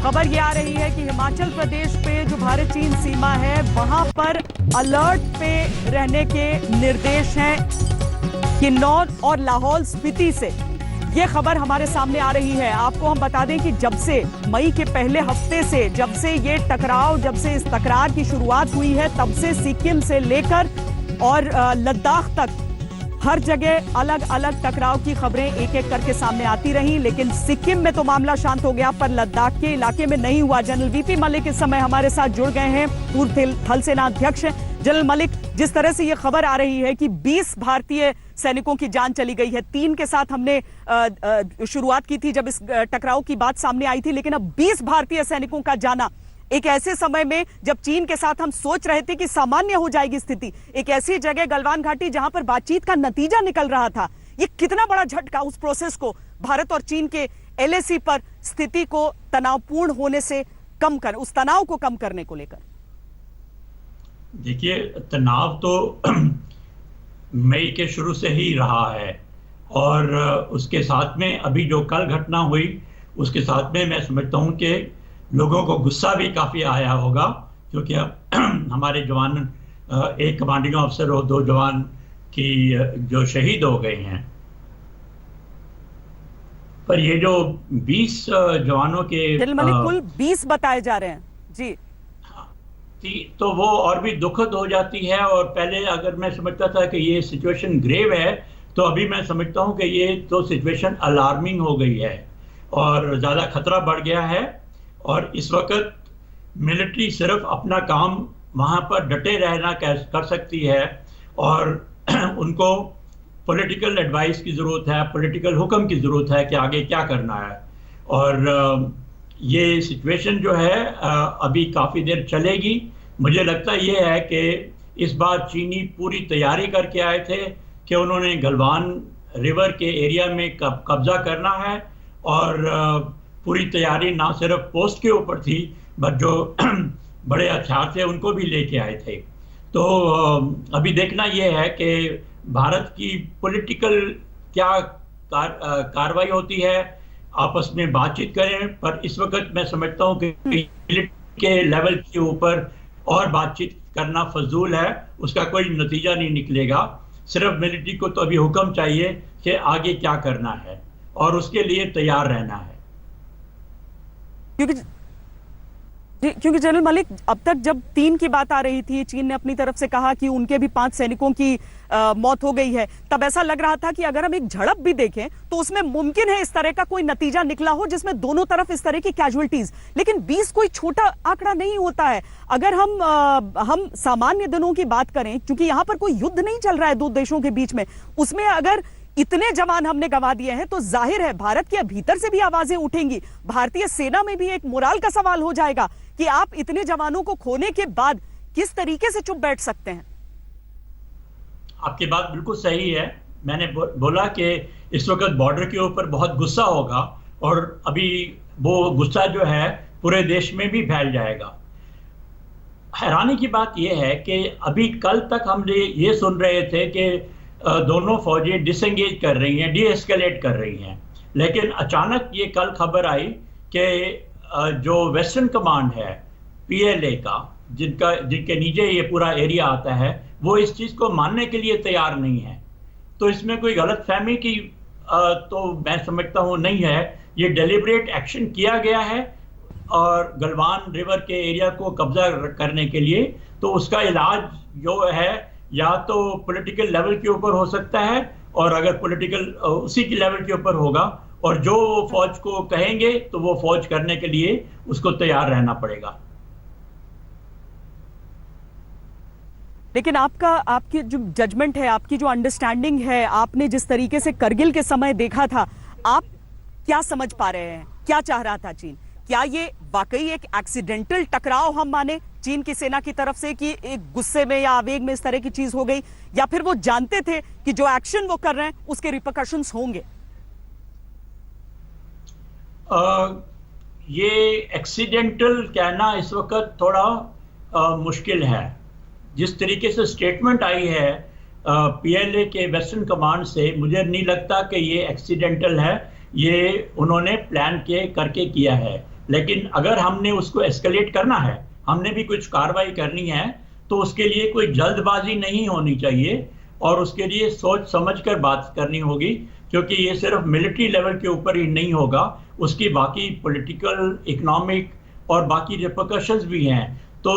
खबर ये आ रही है कि हिमाचल प्रदेश पे जो भारत चीन सीमा है, वहां पर अलर्ट पे रहने के निर्देश हैं। किन्नौर और लाहौल स्पीति से ये खबर हमारे सामने आ रही है। आपको हम बता दें कि जब से मई के पहले हफ्ते से, जब से ये टकराव, जब से इस तकरार की शुरुआत हुई है, तब से सिक्किम से लेकर और लद्दाख तक हर जगह अलग अलग टकराव की खबरें एक एक करके सामने आती रही। लेकिन सिक्किम में तो मामला शांत हो गया, पर लद्दाख के इलाके में नहीं हुआ। जनरल VP मलिक इस समय हमारे साथ जुड़ गए हैं, पूर्व थल सेना अध्यक्ष। जनरल मलिक, जिस तरह से ये खबर आ रही है कि 20 भारतीय सैनिकों की जान चली गई है, 3 के साथ हमने शुरुआत की थी जब इस टकराव की बात सामने आई थी, लेकिन अब 20 भारतीय सैनिकों का जाना एक ऐसे समय में जब चीन के साथ हम सोच रहे थे कि सामान्य हो जाएगी स्थिति, एक ऐसी जगह गलवान घाटी जहां पर बातचीत का नतीजा निकल रहा था, ये कितना बड़ा झटका उस प्रोसेस को, भारत और चीन के LAC पर स्थिति को तनावपूर्ण होने से कम कर, उस तनाव को कम करने को लेकर? देखिए, तनाव तो मई के शुरू से ही रहा है, और उसके साथ में अभी जो कल घटना हुई, उसके साथ में मैं समझता हूं कि लोगों को गुस्सा भी काफ़ी आया होगा, क्योंकि अब हमारे जवान, एक कमांडिंग ऑफिसर और 2 जवान की जो शहीद हो गए हैं। पर ये जो 20 जवानों के कुल 20 बताए जा रहे हैं जी, तो वो और भी दुखद हो जाती है। और पहले अगर मैं समझता था कि ये सिचुएशन ग्रेव है, तो अभी मैं समझता हूँ कि ये तो सिचुएशन अलार्मिंग हो गई है और ज़्यादा खतरा बढ़ गया है। और इस वक्त मिलिट्री सिर्फ अपना काम वहाँ पर डटे रहना कर सकती है, और उनको पॉलिटिकल एडवाइस की ज़रूरत है, पॉलिटिकल हुक्म की ज़रूरत है कि आगे क्या करना है। और ये सिचुएशन जो है अभी काफ़ी देर चलेगी। मुझे लगता ये है कि इस बार चीनी पूरी तैयारी करके आए थे कि उन्होंने गलवान रिवर के एरिया में कब्जा करना है, और पूरी तैयारी ना सिर्फ पोस्ट के ऊपर थी, बट जो बड़े हथियार थे उनको भी लेके आए थे। तो अभी देखना यह है कि भारत की पॉलिटिकल क्या कार्रवाई होती है, आपस में बातचीत करें। पर इस वक्त मैं समझता हूं कि मिलिट्री के लेवल के ऊपर और बातचीत करना फजूल है, उसका कोई नतीजा नहीं निकलेगा। सिर्फ मिलिट्री को तो अभी हुक्म चाहिए कि आगे क्या करना है और उसके लिए तैयार रहना है। क्योंकि जनरल मलिक, अब तक जब 3 की बात आ रही थी, चीन ने अपनी तरफ से कहा कि उनके भी 5 सैनिकों की मौत हो गई है, तब ऐसा लग रहा था कि अगर हम एक झड़प भी देखें तो उसमें मुमकिन है इस तरह का कोई नतीजा निकला हो जिसमें दोनों तरफ इस तरह की कैजुअल्टीज। लेकिन 20 कोई छोटा आंकड़ा नहीं होता है। अगर हम सामान्य दिनों की बात करें, क्योंकि यहां पर कोई युद्ध नहीं चल रहा है दो देशों के बीच में, उसमें अगर इतने जवान हमने गंवा दिए हैं तो जाहिर है भारत के भीतर से भी आवाजें उठेंगी, भारतीय सेना में भी एक मोराल का सवाल हो जाएगा कि आप इतने जवानों को खोने के बाद किस तरीके से चुप बैठ सकते हैं। आपकी बात बिल्कुल सही है। मैंने बोला कि इस वक्त बॉर्डर के ऊपर बहुत गुस्सा होगा और अभी वो गुस्सा जो है पूरे देश में भी फैल जाएगा। हैरानी की बात यह है कि अभी कल तक हम ये सुन रहे थे कि दोनों फौजें डिसएंगेज कर रही हैं, डी एस्केलेट कर रही हैं, लेकिन अचानक ये कल खबर आई कि जो वेस्टर्न कमांड है PLA का, जिनके नीचे ये पूरा एरिया आता है, वो इस चीज़ को मानने के लिए तैयार नहीं है। तो इसमें कोई गलतफहमी की तो मैं समझता हूँ नहीं है। ये डेलिब्रेट एक्शन किया गया है और गलवान रिवर के एरिया को कब्जा करने के लिए। तो उसका इलाज जो है या तो पॉलिटिकल लेवल के ऊपर हो सकता है, और अगर पॉलिटिकल उसी के लेवल के ऊपर होगा और जो फौज को कहेंगे तो वो फौज करने के लिए उसको तैयार रहना पड़ेगा। लेकिन आपकी जो जजमेंट है, आपकी जो अंडरस्टैंडिंग है, आपने जिस तरीके से करगिल के समय देखा था, आप क्या समझ पा रहे हैं, क्या चाह रहा था चीन? क्या ये वाकई एक एक्सीडेंटल टकराव हम माने चीन की सेना की तरफ से कि एक गुस्से में या आवेग में इस तरह की चीज हो गई, या फिर वो जानते थे कि जो एक्शन वो कर रहे हैं उसके रिपरकशंस होंगे? ये एक्सीडेंटल कहना इस वक्त थोड़ा मुश्किल है। जिस तरीके से स्टेटमेंट आई है PLA के वेस्टर्न कमांड से, मुझे नहीं लगता कि ये एक्सीडेंटल है, ये उन्होंने प्लान करके किया है। लेकिन अगर हमने उसको एस्केलेट करना है, हमने भी कुछ कार्रवाई करनी है, तो उसके लिए कोई जल्दबाजी नहीं होनी चाहिए और उसके लिए सोच समझकर बात करनी होगी, क्योंकि ये सिर्फ मिलिट्री लेवल के ऊपर ही नहीं होगा, उसकी बाकी पॉलिटिकल, इकोनॉमिक और बाकी रिपरकशंस भी हैं। तो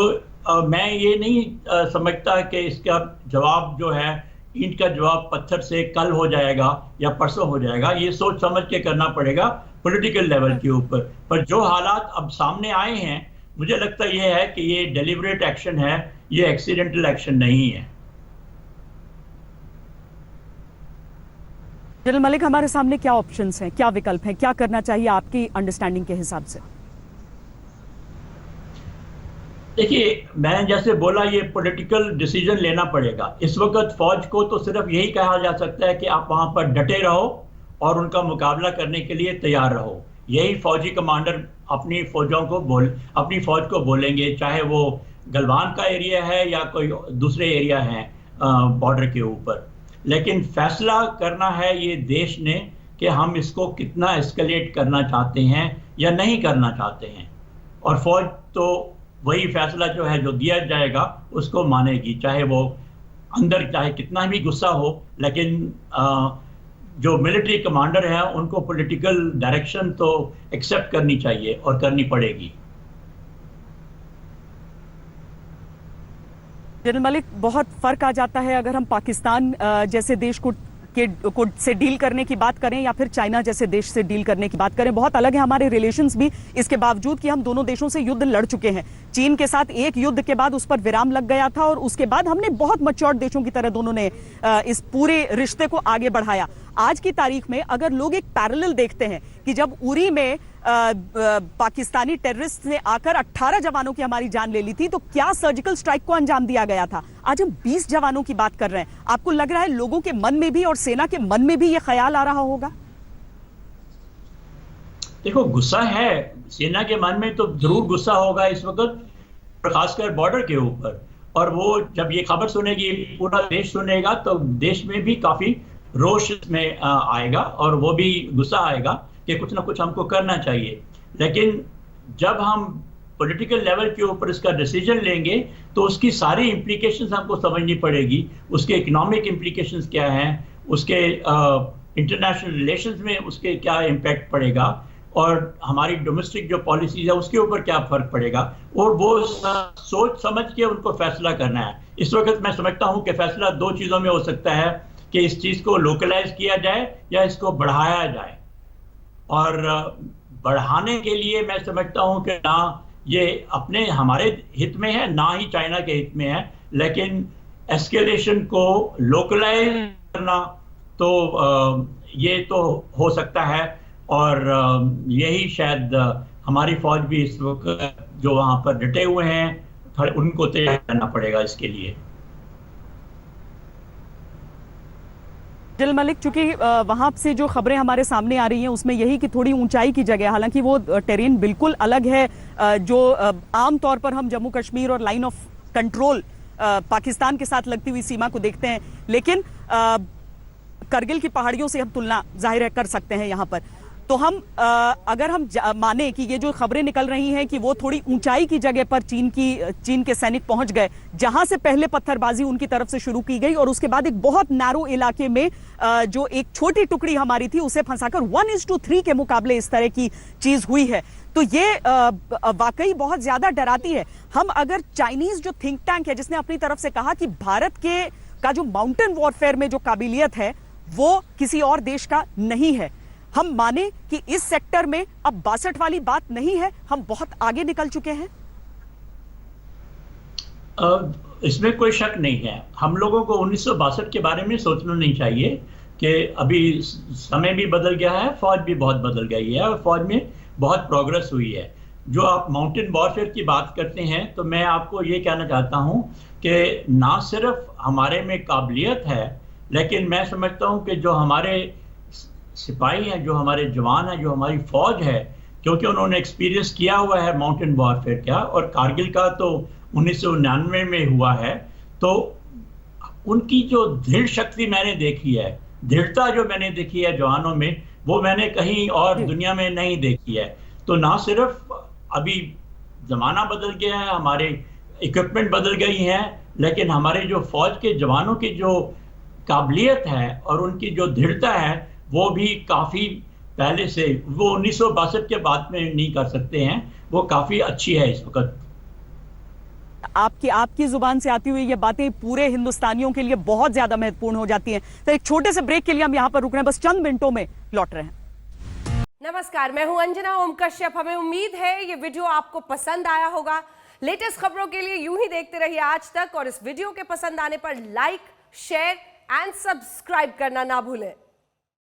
मैं ये नहीं समझता कि इसका जवाब जो है, ईंट का जवाब पत्थर से कल हो जाएगा या परसों हो जाएगा। ये सोच समझ के करना पड़ेगा पॉलिटिकल लेवल के ऊपर। पर जो हालात अब सामने आए हैं, मुझे लगता ये है कि ये डेलिब्रेट एक्शन है, ये एक्सीडेंटल एक्शन नहीं है। जनरल मलिक, हमारे सामने क्या ऑप्शंस हैं, क्या विकल्प हैं, क्या करना चाहिए आपकी अंडरस्टैंडिंग के हिसाब से? देखिए, मैंने जैसे बोला, ये पॉलिटिकल डिसीजन लेना पड़ेगा। इस वक्त फौज को तो सिर्फ यही कहा जा सकता है कि आप वहां पर डटे रहो और उनका मुकाबला करने के लिए तैयार रहो। यही फौजी कमांडर अपनी फौज को बोलेंगे, चाहे वो गलवान का एरिया है या कोई दूसरे एरिया है बॉर्डर के ऊपर। लेकिन फैसला करना है ये देश ने कि हम इसको कितना एस्केलेट करना चाहते हैं या नहीं करना चाहते हैं, और फौज तो वही फैसला जो है, जो दिया जाएगा उसको मानेगी, चाहे वो अंदर चाहे कितना भी गुस्सा हो। लेकिन जो मिलिट्री कमांडर हैं उनको पॉलिटिकल डायरेक्शन तो एक्सेप्ट करनी चाहिए और करनी पड़ेगी। जनरल मलिक, बहुत फर्क आ जाता है अगर हम पाकिस्तान जैसे देश को से डील करने की बात करें या फिर चाइना जैसे देश से डील करने की बात करें। बहुत अलग है हमारे रिलेशंस भी, इसके बावजूद कि हम दोनों देशों से युद्ध लड़ चुके हैं। चीन के साथ एक युद्ध के बाद उस पर विराम लग गया था और उसके बाद हमने बहुत मैच्योर्ड देशों की तरह दोनों ने इस पूरे रिश्ते को आगे बढ़ाया। आज की तारीख में अगर लोग एक पैरेलल देखते हैं कि जब उरी में पाकिस्तानी टेररिस्ट ने आकर 18 जवानों की हमारी जान ले ली थी, तो क्या सर्जिकल स्ट्राइक को अंजाम दिया गया था। आज हम 20 जवानों की बात कर रहे हैं। आपको लग रहा है लोगों के मन में भी और सेना के मन में भी ये ख्याल आ रहा होगा? देखो, गुस्सा है, सेना के मन में तो जरूर गुस्सा होगा इस वक्त। खासकर बॉर्डर के ऊपर। और वो जब ये खबर सुनेगी, पूरा देश सुनेगा, तो देश में भी काफी रोष में आएगा और वो भी गुस्सा आएगा कि कुछ ना कुछ हमको करना चाहिए। लेकिन जब हम पॉलिटिकल लेवल के ऊपर इसका डिसीजन लेंगे तो उसकी सारी इम्प्लीकेशंस हमको समझनी पड़ेगी। उसके इकोनॉमिक इम्प्लीकेशंस क्या हैं, उसके इंटरनेशनल रिलेशंस में उसके क्या इम्पैक्ट पड़ेगा, और हमारी डोमेस्टिक जो पॉलिसीज है उसके ऊपर क्या फर्क पड़ेगा, और वो सोच समझ के उनको फैसला करना है। इस वक्त मैं समझता हूँ कि फैसला दो चीज़ों में हो सकता है कि इस चीज़ को लोकलाइज किया जाए या इसको बढ़ाया जाए। और बढ़ाने के लिए मैं समझता हूँ कि ना ये अपने हमारे हित में है, ना ही चाइना के हित में है, लेकिन एस्केलेशन को लोकलाइज करना तो ये तो हो सकता है। और यही शायद हमारी फौज भी इस वक्त जो वहां पर डटे हुए हैं उनको तैयार करना पड़ेगा इसके लिए। दिल मलिक, चूंकि वहां से जो खबरें हमारे सामने आ रही हैं उसमें यही कि थोड़ी ऊंचाई की जगह, हालांकि वो टेरेन बिल्कुल अलग है जो आम तौर पर हम जम्मू कश्मीर और लाइन ऑफ कंट्रोल पाकिस्तान के साथ लगती हुई सीमा को देखते हैं, लेकिन करगिल की पहाड़ियों से हम तुलना जाहिर है कर सकते हैं यहाँ पर। तो हम अगर हम माने कि ये जो खबरें निकल रही हैं कि वो थोड़ी ऊंचाई की जगह पर चीन के सैनिक पहुंच गए, जहां से पहले पत्थरबाजी उनकी तरफ से शुरू की गई और उसके बाद एक बहुत नैरो इलाके में जो एक छोटी टुकड़ी हमारी थी उसे फंसाकर 1:3 के मुकाबले इस तरह की चीज हुई है, तो ये वाकई बहुत ज्यादा डराती है। हम अगर चाइनीज जो थिंक टैंक है जिसने अपनी तरफ से कहा कि भारत का जो माउंटेन वॉरफेयर में जो काबिलियत है वो किसी और देश का नहीं है, हम माने कि इस सेक्टर में अब 62 वाली बात नहीं है, हम बहुत आगे निकल चुके हैं। इसमें कोई शक नहीं है। हम लोगों को 1962 के बारे में सोचना नहीं चाहिए कि अभी समय भी बदल गया है, फौज भी बहुत बदल गई है और फौज में बहुत प्रोग्रेस हुई है। जो आप माउंटेन वॉरफेयर की बात करते हैं तो मैं आपको ये कहना चाहता हूं कि ना सिर्फ हमारे में काबिलियत है, लेकिन मैं समझता हूं कि जो हमारे सिपाही हैं, जो हमारे जवान हैं, जो हमारी फौज है, क्योंकि उन्होंने एक्सपीरियंस किया हुआ है माउंटेन वॉरफेयर का, और कारगिल का तो 1999 में हुआ है, तो उनकी जो दृढ़ शक्ति मैंने देखी है, दृढ़ता जो मैंने देखी है जवानों में, वो मैंने कहीं और दुनिया में नहीं देखी है। तो ना सिर्फ अभी जमाना बदल गया है, हमारे इक्विपमेंट बदल गई हैं, लेकिन हमारे जो फौज के जवानों की जो काबिलियत है और उनकी जो दृढ़ता है वो भी काफी पहले से, वो 1962 के बाद में नहीं कर सकते हैं, वो काफी अच्छी है इस वक्त। आपकी जुबान से आती हुई ये बातें पूरे हिंदुस्तानियों के लिए बहुत ज्यादा महत्वपूर्ण हो जाती हैं। तो एक छोटे से ब्रेक के लिए हम यहाँ पर रुक रहे हैं, बस चंद मिनटों में लौट रहे हैं। नमस्कार, मैं हूं अंजना ओम कश्यप। हमें उम्मीद है ये वीडियो आपको पसंद आया होगा। लेटेस्ट खबरों के लिए यूं ही देखते रहिए आज तक, और इस वीडियो के पसंद आने पर लाइक, शेयर एंड सब्सक्राइब करना ना भूलें।